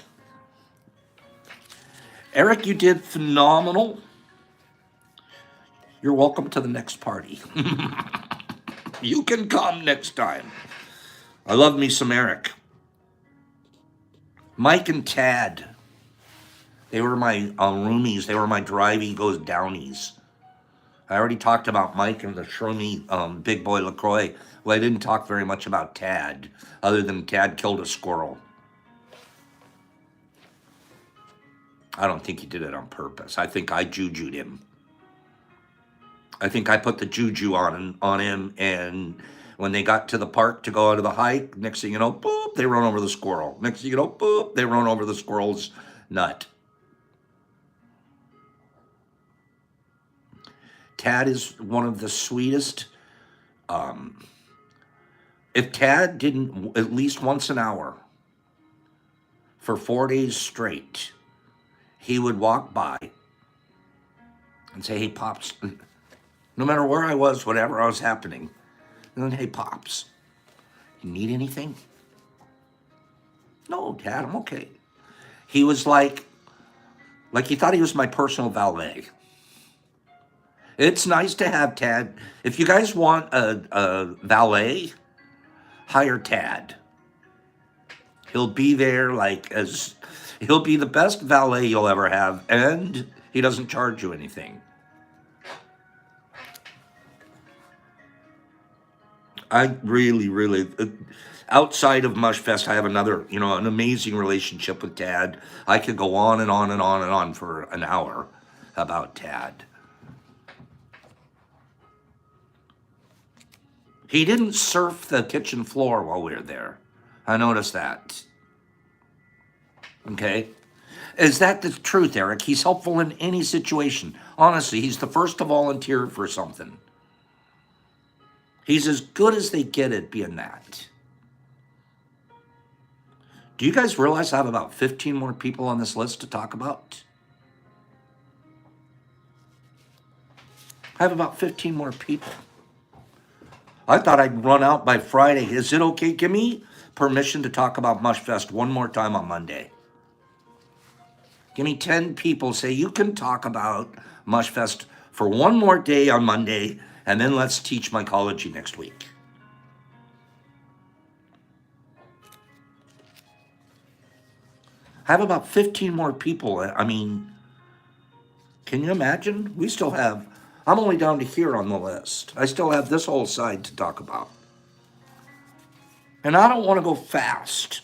Eric, you did phenomenal. You're welcome to the next party. You can come next time. I love me some Eric. Mike and Tad. They were my roomies. They were my Drive Egos Downies. I already talked about Mike and the shroomy Big Boy LaCroix. Well, I didn't talk very much about Tad, other than Tad killed a squirrel. I don't think he did it on purpose. I think I juju'd him. I think I put the juju on him, and when they got to the park to go out of the hike, next thing you know, boop, they run over the squirrel. Next thing you know, boop, they run over the squirrel's nut. Tad is one of the sweetest. If Tad didn't at least once an hour for 4 days straight, he would walk by and say, hey, Pops, no matter where I was, whatever was happening, and then, hey, Pops, you need anything? No, Dad, I'm okay. He was like he thought he was my personal valet. It's nice to have Tad. If you guys want a valet, hire Tad. He'll be there he'll be the best valet you'll ever have, and he doesn't charge you anything. I really, really, outside of Mushfest, I have another, an amazing relationship with Tad. I could go on and on and on and on for an hour about Tad. He didn't surf the kitchen floor while we were there. I noticed that. Okay? Is that the truth, Eric? He's helpful in any situation. Honestly, he's the first to volunteer for something. He's as good as they get at being that. Do you guys realize I have about 15 more people on this list to talk about? I have about 15 more people. I thought I'd run out by Friday. Is it okay? Give me permission to talk about Mushfest one more time on Monday. Give me 10 people. Say you can talk about Mushfest for one more day on Monday, and then let's teach mycology next week. I have about 15 more people. I mean, can you imagine? I'm only down to here on the list. I still have this whole side to talk about. And I don't want to go fast.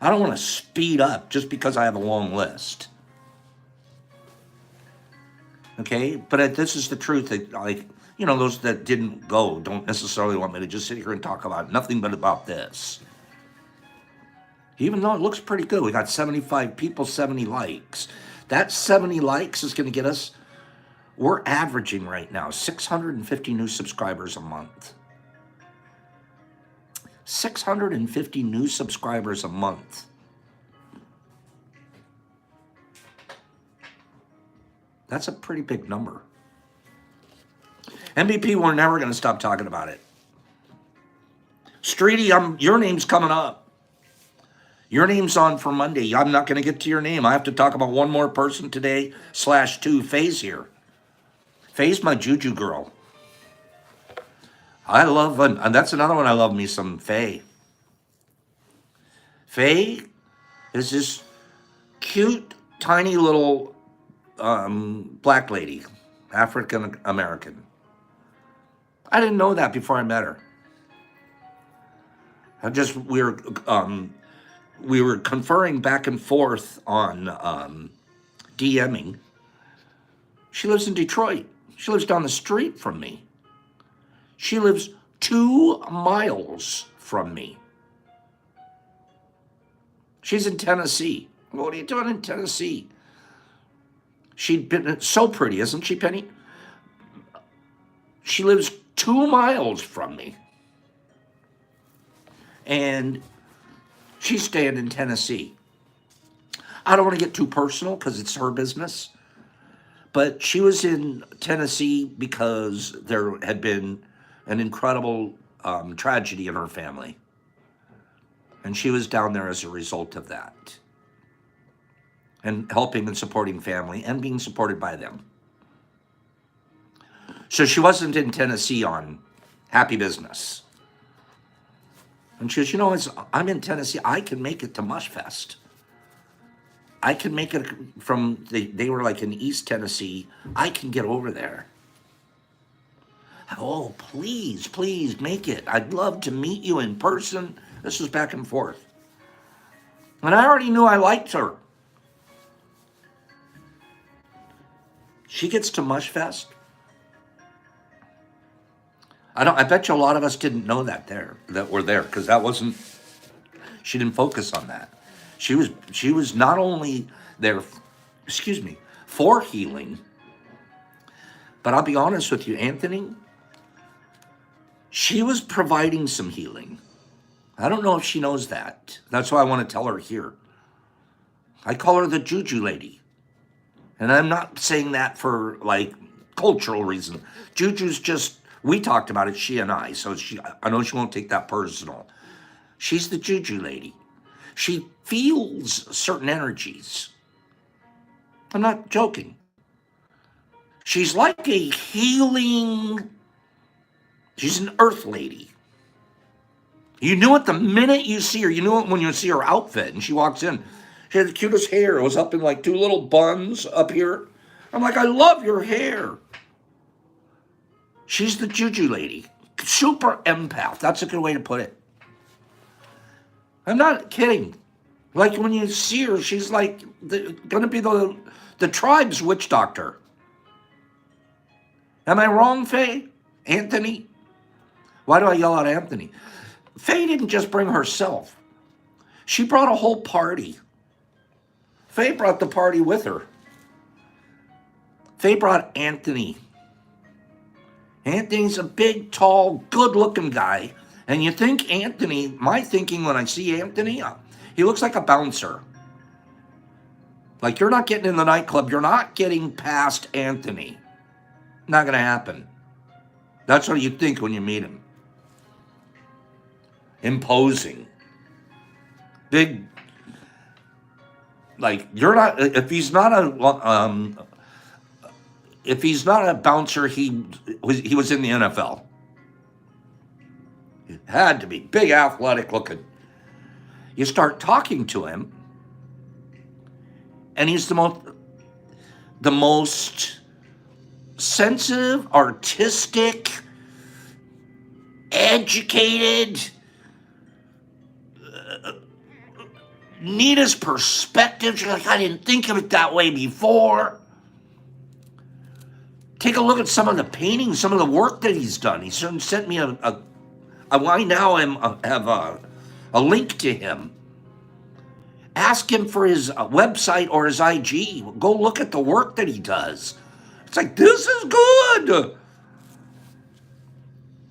I don't want to speed up just because I have a long list. Okay? But this is the truth. Those that didn't go don't necessarily want me to just sit here and talk about nothing but about this. Even though it looks pretty good. We got 75 people, 70 likes. That 70 likes is going to get us, we're averaging right now 650 new subscribers a month. 650 new subscribers a month. That's a pretty big number. MVP, we're never going to stop talking about it. Streety, your name's coming up. Your name's on for Monday. I'm not going to get to your name. I have to talk about one more person today, /2. Faye's here. Faye's my juju girl. And that's another one I love me some Faye. Faye is this cute, tiny little black lady, African American. I didn't know that before I met her. We were conferring back and forth on DMing. She lives in Detroit. She lives down the street from me. She lives 2 miles from me. She's in Tennessee. What are you doing in Tennessee? She'd been so pretty, isn't she, Penny? She lives 2 miles from me. And she's staying in Tennessee. I don't want to get too personal because it's her business. But she was in Tennessee because there had been an incredible tragedy in her family. And she was down there as a result of that. And helping and supporting family and being supported by them. So she wasn't in Tennessee on happy business. And she goes, I'm in Tennessee. I can make it to Mushfest. I can make it from, they were like in East Tennessee. I can get over there. Oh, please, please make it. I'd love to meet you in person. This was back and forth. And I already knew I liked her. She gets to Mushfest. I bet you a lot of us didn't know that were there, because she didn't focus on that. She was not only there, for healing, but I'll be honest with you, Anthony, she was providing some healing. I don't know if she knows that. That's why I want to tell her here. I call her the Juju lady. And I'm not saying that for cultural reason. Juju's just, we talked about it, she and I, so I know she won't take that personal. She's the Juju lady. She feels certain energies. I'm not joking. She's like a healing, she's an earth lady. You knew it the minute you see her. You knew it when you see her outfit and she walks in. She had the cutest hair. It was up in 2 little buns up here. I'm like, I love your hair. She's the Juju lady. super empath. That's a good way to put it. I'm not kidding. Like when you see her, she's like gonna be the tribe's witch doctor. Am I wrong, Faye? Anthony? Why do I yell out Anthony? Faye didn't just bring herself. She brought a whole party. Faye brought the party with her. Faye brought Anthony. Anthony's a big, tall, good-looking guy. And you think Anthony, my thinking when I see Anthony, he looks like a bouncer. Like you're not getting in the nightclub, you're not getting past Anthony. Not going to happen. That's what you think when you meet him. Imposing. Big, like you're not, if he's not a bouncer, he was in the NFL. It had to be big, athletic looking. You start talking to him, and he's the most sensitive, artistic, educated, neatest perspective. You're like, I didn't think of it that way before. Take a look at some of the paintings, some of the work that he's done. He sent me I now have a link to him. Ask him for his website or his IG. Go look at the work that he does. It's like, this is good.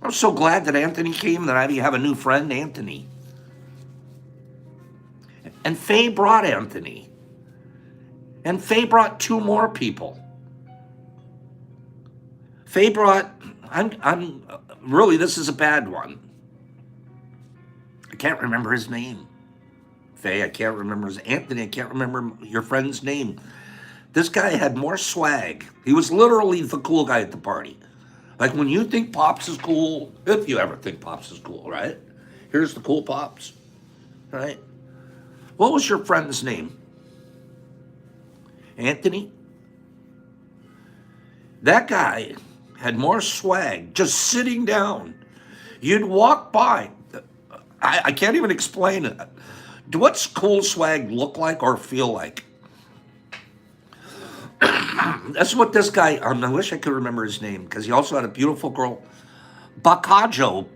I'm so glad that Anthony came, that I have a new friend, Anthony. And Faye brought Anthony. And Faye brought two more people. Faye brought, I'm really, this is a bad one. I can't remember his name. Faye, I can't remember Anthony, I can't remember your friend's name. This guy had more swag. He was literally the cool guy at the party. Like when you think Pops is cool, if you ever think Pops is cool, right? Here's the cool Pops, right? What was your friend's name? Anthony? That guy had more swag just sitting down. You'd walk by. I can't even explain it. What's cool swag look like or feel like? That's what this guy, I wish I could remember his name, because he also had a beautiful girl. Bakajo.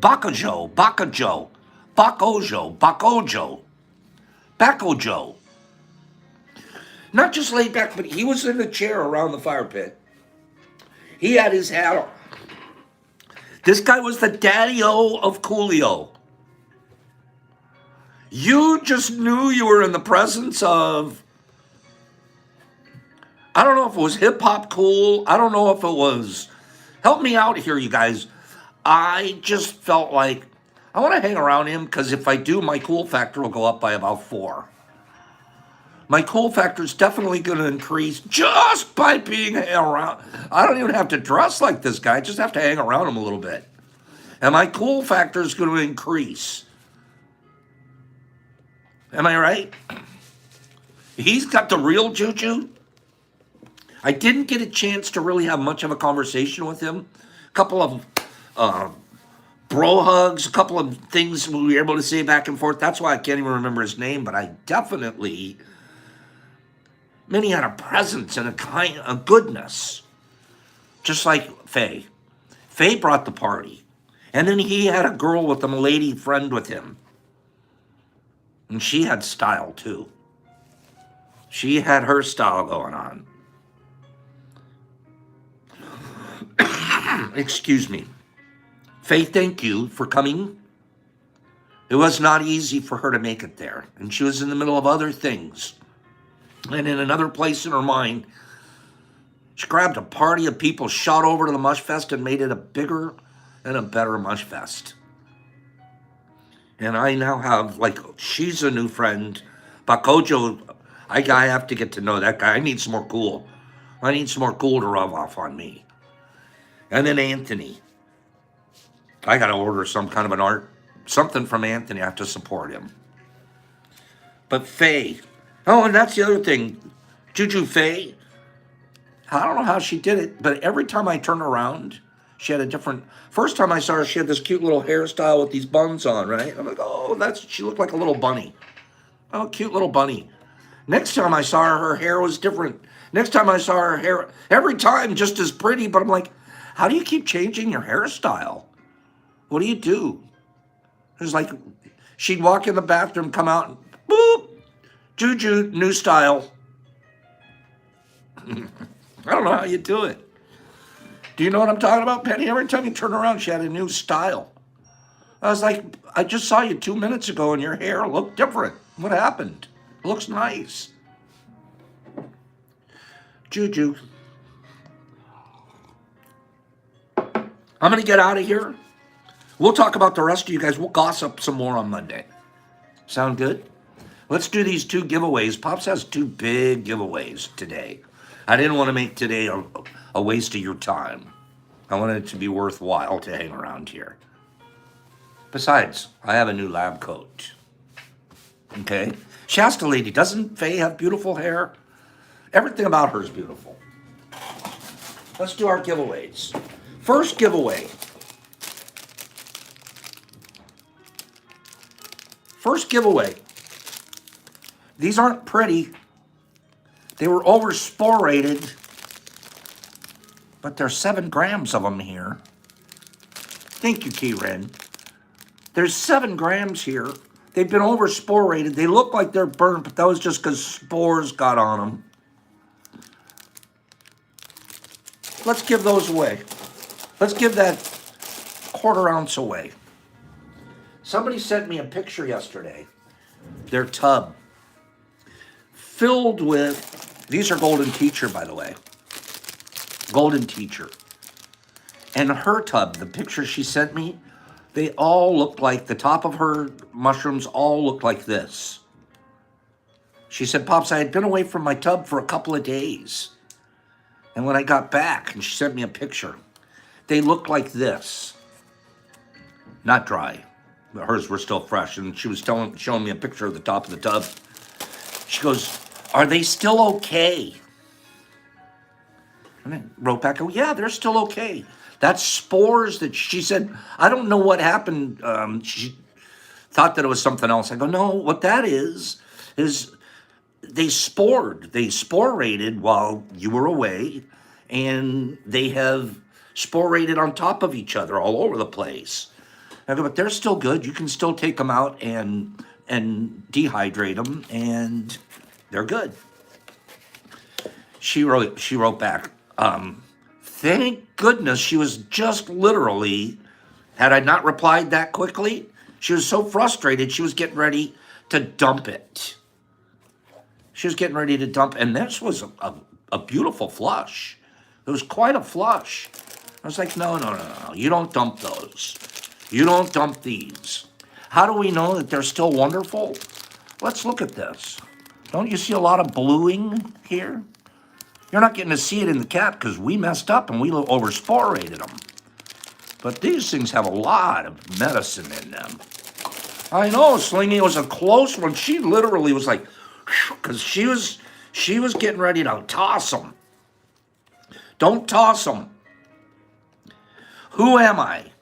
Not just laid back, but he was in the chair around the fire pit. He had his hat on. This guy was the daddy-o of Coolio. You just knew you were in the presence of, I don't know if it was hip-hop cool. I don't know if it was, help me out here, you guys. I just felt like I want to hang around him, because if I do, my cool factor will go up by about 4. My cool factor is definitely going to increase just by being around. I don't even have to dress like this guy. I just have to hang around him a little bit. And my cool factor is going to increase. Am I right? He's got the real juju. I didn't get a chance to really have much of a conversation with him. A couple of bro hugs, a couple of things we were able to say back and forth. That's why I can't even remember his name, but I definitely, man, he had a presence and a goodness. Just like Faye. Faye brought the party. And then he had a girl with him, a lady friend with him. And she had style too. She had her style going on. Excuse me. Faye, thank you for coming. It was not easy for her to make it there. And she was in the middle of other things. And in another place in her mind, she grabbed a party of people, shot over to the Mushfest, and made it a bigger and a better Mushfest. And I now have, like, she's a new friend. Bakojo, I have to get to know that guy. I need some more cool. I need some more cool to rub off on me. And then Anthony. I got to order some kind of something from Anthony. I have to support him. But Faye. Oh, and that's the other thing. Juju Faye. I don't know how she did it, but every time I turn around, She had a different, first time I saw her, she had this cute little hairstyle with these buns on, right? I'm like, oh, she looked like a little bunny. Oh, cute little bunny. Next time I saw her, her hair was different. Next time I saw her hair, every time just as pretty, but I'm like, how do you keep changing your hairstyle? What do you do? It was like, she'd walk in the bathroom, come out, and boop, Juju, new style. I don't know how you do it. Do you know what I'm talking about, Penny? Every time you turn around, she had a new style. I was like, I just saw you 2 minutes ago and your hair looked different. What happened? It looks nice. Juju. I'm going to get out of here. We'll talk about the rest of you guys. We'll gossip some more on Monday. Sound good? Let's do these 2 giveaways. Pops has 2 big giveaways today. I didn't want to make today a waste of your time. I wanted it to be worthwhile to hang around here. Besides, I have a new lab coat. Okay? Shasta lady, doesn't Faye have beautiful hair? Everything about her is beautiful. Let's do our giveaways. First giveaway. First giveaway. These aren't pretty. They were oversporated, but there's 7 grams of them here. Thank you, Kieran. There's 7 grams here. They've been oversporated. They look like they're burnt, but that was just because spores got on them. Let's give those away. Let's give that 1/4 ounce away. Somebody sent me a picture yesterday. Their tub filled with, these are Golden Teacher, by the way. Golden Teacher. And her tub, the picture she sent me, they all looked like, the top of her mushrooms all looked like this. She said, Pops, I had been away from my tub for a couple of days. And when I got back, and she sent me a picture, they looked like this. Not dry. But hers were still fresh. And she was showing me a picture of the top of the tub. She goes, are they still okay? And I wrote back, oh, yeah, they're still okay. That's spores that she said, I don't know what happened. She thought that it was something else. I go, no, what that is they sporated while you were away, and they have sporated on top of each other all over the place. I go, but they're still good. You can still take them out and dehydrate them, and they're good. She wrote back, thank goodness she was just literally, had I not replied that quickly, she was so frustrated she was getting ready to dump it. She was getting ready to dump, and this was a beautiful flush. It was quite a flush. I was like, no, you don't dump those. You don't dump these. How do we know that they're still wonderful? Let's look at this. Don't you see a lot of bluing here? You're not getting to see it in the cap because we messed up and we oversporated them. But these things have a lot of medicine in them. I know, Slingy was a close one. She literally was like, because she was getting ready to toss them. Don't toss them. Who am I?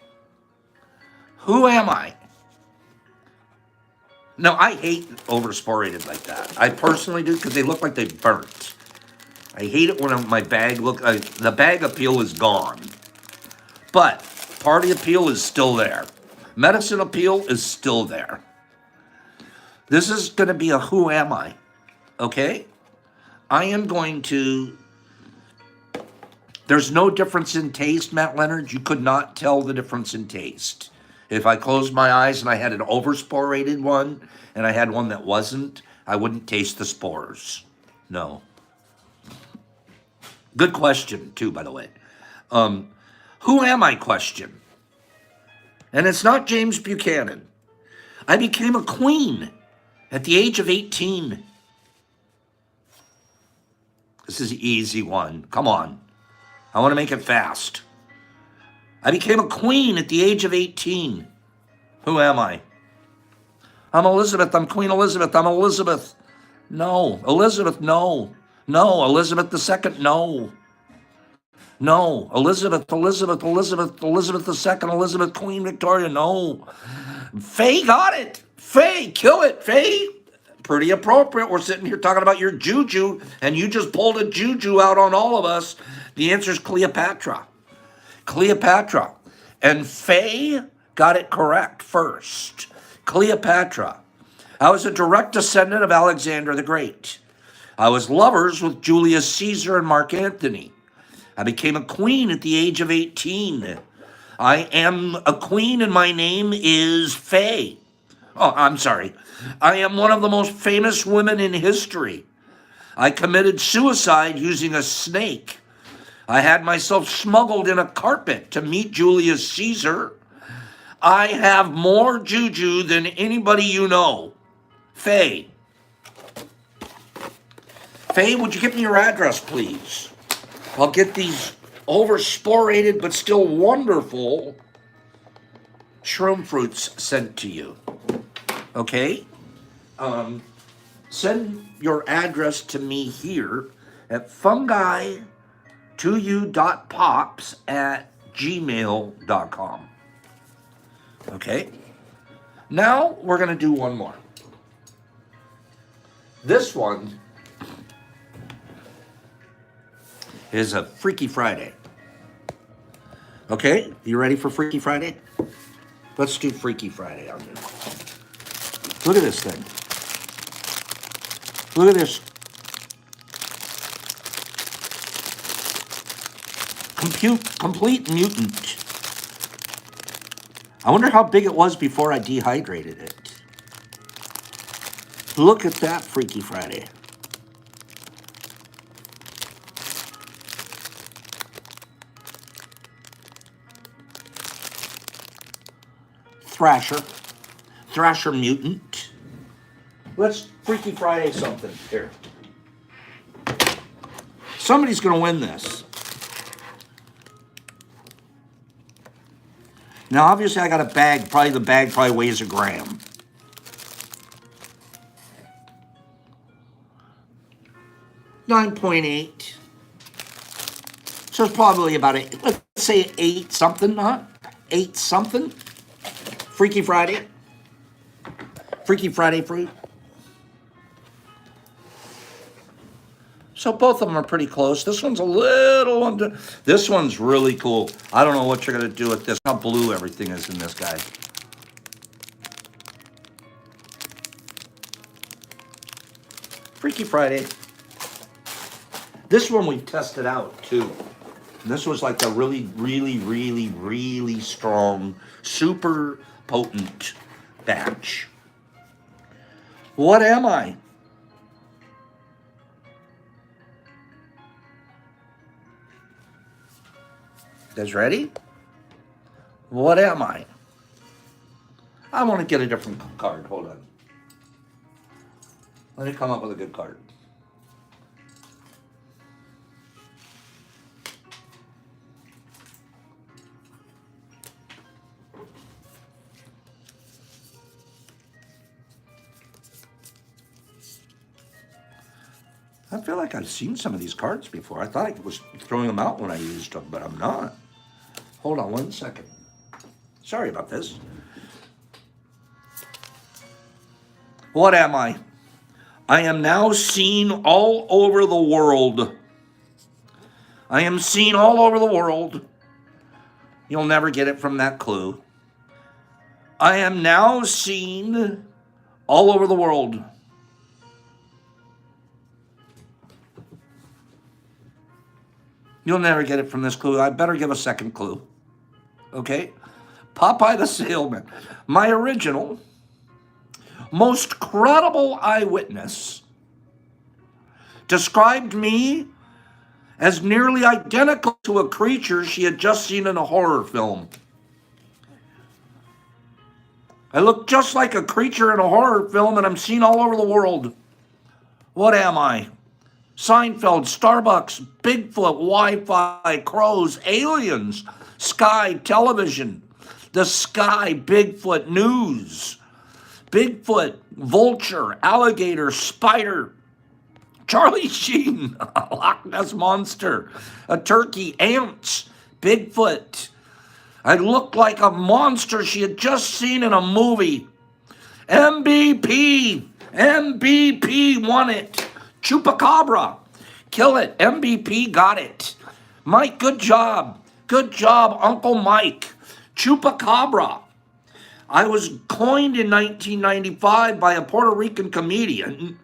Who am I? No, I hate oversporated like that. I personally do because they look like they burnt. I hate it when my bag the bag appeal is gone. But party appeal is still there. Medicine appeal is still there. This is going to be a who am I? Okay? I am going to... There's no difference in taste, Matt Leonard. You could not tell the difference in taste. If I closed my eyes and I had an oversporated one and I had one that wasn't, I wouldn't taste the spores. No. Good question, too, by the way. Who am I question? And it's not James Buchanan. I became a queen at the age of 18. This is an easy one. Come on. I want to make it fast. I became a queen at the age of 18. Who am I? I'm Elizabeth. I'm Queen Elizabeth. I'm Elizabeth. No. Elizabeth, no. No. Elizabeth II, no. No. Elizabeth, Elizabeth, Elizabeth, Elizabeth II, Elizabeth, Queen Victoria. No. Faye got it. Faye, kill it. Faye, pretty appropriate. We're sitting here talking about your juju, and you just pulled a juju out on all of us. The answer is Cleopatra. Cleopatra. And Faye got it correct first. Cleopatra. I was a direct descendant of Alexander the Great. I was lovers with Julius Caesar and Mark Antony. I became a queen at the age of 18. I am a queen and my name is Faye. Oh, I'm sorry. I am one of the most famous women in history. I committed suicide using a snake. I had myself smuggled in a carpet to meet Julius Caesar. I have more juju than anybody you know. Faye. Faye, would you give me your address, please? I'll get these oversporated but still wonderful shroom fruits sent to you. Okay? Send your address to me here at fungi2u.pops@gmail.com. Okay? Now we're going to do one more. This one is a Freaky Friday. Okay? You ready for Freaky Friday? Let's do Freaky Friday on here. Look at this thing. Look at this. Complete mutant. I wonder how big it was before I dehydrated it. Look at that Freaky Friday. Thrasher mutant. Let's Freaky Friday something here. Somebody's going to win this. Now, obviously, I got a bag. The bag weighs a gram. .8. So it's probably about let's say 8 something, huh? 8 something. Freaky Friday. Freaky Friday fruit. So both of them are pretty close. This one's a little under. This one's really cool. I don't know what you're going to do with this. How blue everything is in this guy. Freaky Friday. This one we've tested out too. This was like a really, really, really, really strong, super potent batch. What am I? You guys ready? What am I? I want to get a different card. Hold on. Let me come up with a good card. I feel like I've seen some of these cards before. I thought I was throwing them out when I used them, but I'm not. Hold on 1 second. Sorry about this. What am I? I am now seen all over the world. I am seen all over the world. You'll never get it from that clue. I am now seen all over the world. You'll never get it from this clue. I better give a second clue. Okay? Popeye the Sailman. My original, most credible eyewitness described me as nearly identical to a creature she had just seen in a horror film. I look just like a creature in a horror film, and I'm seen all over the world. What am I? Seinfeld, Starbucks, Bigfoot, Wi-Fi, crows, aliens, Sky Television, the Sky Bigfoot News, Bigfoot, vulture, alligator, spider, Charlie Sheen, a Loch Ness Monster, a turkey, ants, Bigfoot. I looked like a monster she had just seen in a movie. MVP, MVP won it. Chupacabra, kill it. MVP got it. Mike, good job. Good job, Uncle Mike. Chupacabra. I was coined in 1995 by a Puerto Rican comedian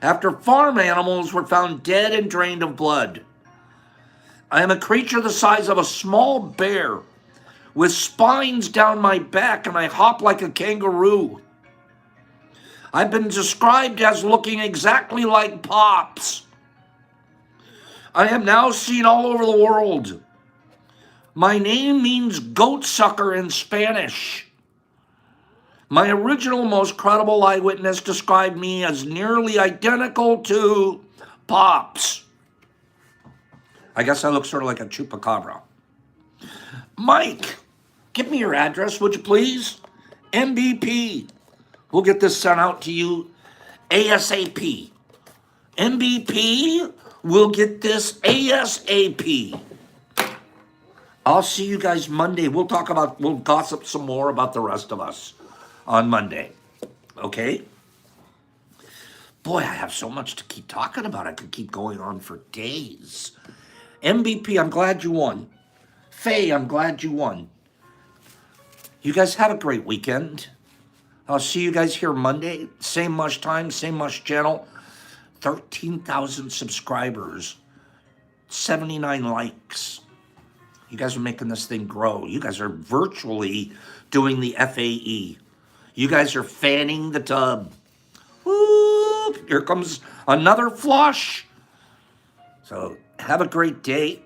after farm animals were found dead and drained of blood. I am a creature the size of a small bear with spines down my back, and I hop like a kangaroo. I've been described as looking exactly like Pops. I am now seen all over the world. My name means goat sucker in Spanish. My original most credible eyewitness described me as nearly identical to Pops. I guess I look sort of like a chupacabra. Mike, give me your address, would you please? MVP. We'll get this sent out to you ASAP. MVP, we'll get this ASAP. I'll see you guys Monday. We'll gossip some more about the rest of us on Monday. Okay? Boy, I have so much to keep talking about. I could keep going on for days. MVP, I'm glad you won. Faye, I'm glad you won. You guys have a great weekend. I'll see you guys here Monday. Same mush time, same mush channel. 13,000 subscribers. 79 likes. You guys are making this thing grow. You guys are virtually doing the FAE. You guys are fanning the tub. Woo! Here comes another flush. So have a great day.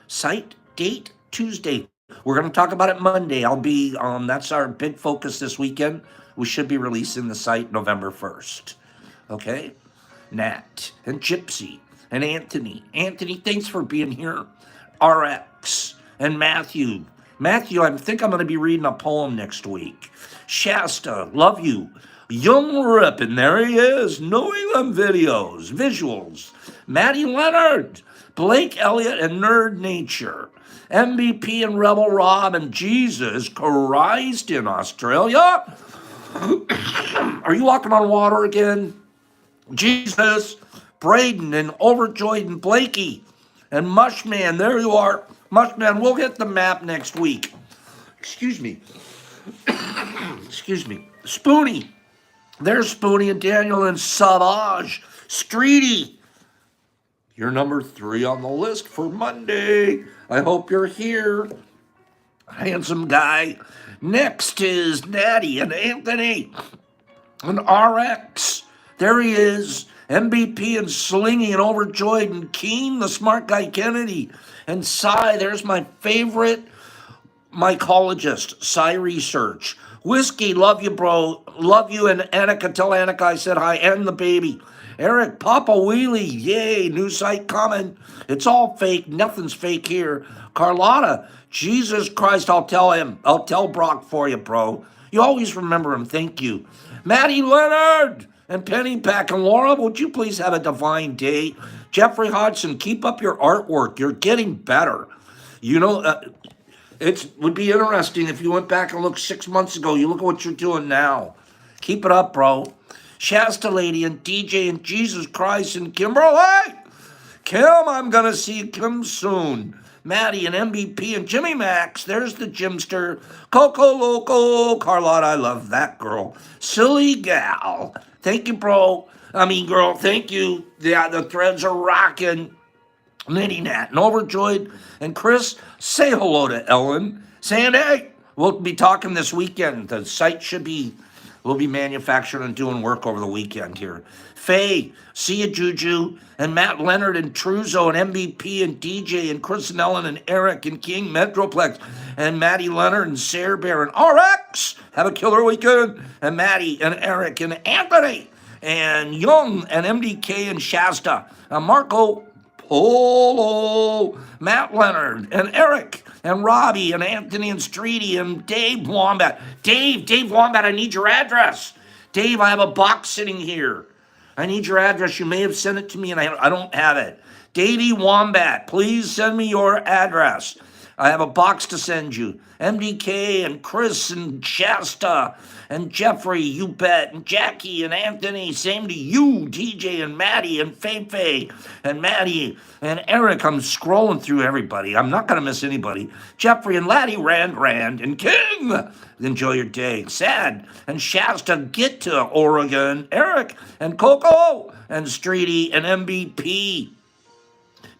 Site date Tuesday. We're going to talk about it Monday. I'll be, that's our big focus this weekend. We should be releasing the site November 1st. Okay? Nat and Gypsy and Anthony. Anthony, thanks for being here. RX and Matthew. Matthew, I think I'm going to be reading a poem next week. Shasta, love you. Young Rip, and there he is. New England videos, visuals. Maddie Leonard, Blake Elliott, and Nerd Nature. MVP and Rebel Rob and Jesus Christ in Australia. Are you walking on water again? Jesus, Braden, and Overjoyed, and Blakey, and Mushman. There you are. Mushman, we'll get the map next week. Excuse me. Excuse me. Spoonie. There's Spoonie and Daniel and Savage. Streety. You're number 3 on the list for Monday. I hope you're here. Handsome guy. Next is Natty and Anthony and RX. There he is. MVP and Slingy and Overjoyed and Keen, the smart guy Kennedy. And Cy, there's my favorite mycologist, Cy Research. Whiskey, love you, bro. Love you. And Annika, tell Annika I said hi. And the baby. Eric, Papa Wheelie, yay, new site coming. It's all fake. Nothing's fake here. Carlotta, Jesus Christ, I'll tell him. I'll tell Brock for you, bro. You always remember him. Thank you. Maddie Leonard and Penny Pack and Laura, would you please have a divine day? Jeffrey Hodgson, keep up your artwork. You're getting better. You know, it would be interesting if you went back and looked 6 months ago. You look at what you're doing now. Keep it up, bro. Shasta Lady and DJ and Jesus Christ and Kimberly. Kim, I'm going to see Kim soon. Maddie and MVP and Jimmy Max. There's the Jimster. Coco Loco. Carlotta, I love that girl. Silly gal. Thank you, bro. Girl, thank you. Yeah, the threads are rocking. Nitty Nat and Overjoyed. And Chris, say hello to Ellen. Sandy, we'll be talking this weekend. The site we'll be manufacturing and doing work over the weekend here. Faye, see you, Juju, and Matt Leonard and Truzo and MVP and DJ and Chris and Ellen and Eric and King Metroplex and Maddie Leonard and Sarah Bear and RX. Have a killer weekend. And Maddie and Eric and Anthony and Young and MDK and Shasta and Marco Polo, Matt Leonard and Eric and Robbie and Anthony and Streety and Dave Wombat. Dave Wombat, I need your address. Dave, I have a box sitting here. I need your address. You may have sent it to me and I don't have it. Davey Wombat, please send me your address. I have a box to send you. MDK and Chris and Shasta and Jeffrey, you bet, and Jackie and Anthony, same to you, TJ and Maddie and Faye and Maddie and Eric. I'm scrolling through everybody. I'm not going to miss anybody. Jeffrey and Laddie, Rand, and King. Enjoy your day. Sad and Shasta, get to Oregon. Eric and Coco and Streety and MVP.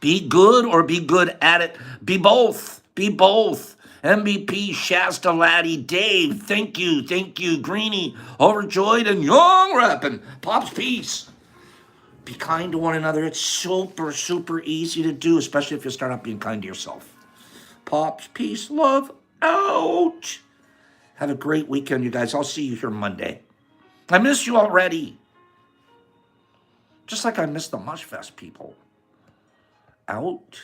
Be good or be good at it. Be both. Be both. MVP, Shasta, Laddie, Dave, thank you. Greenie, overjoyed, and young rapping. Pops, peace. Be kind to one another. It's super easy to do, especially if you start out being kind to yourself. Pops, peace, love, out. Have a great weekend, you guys. I'll see you here Monday. I miss you already. Just like I miss the Mushfest people. Out.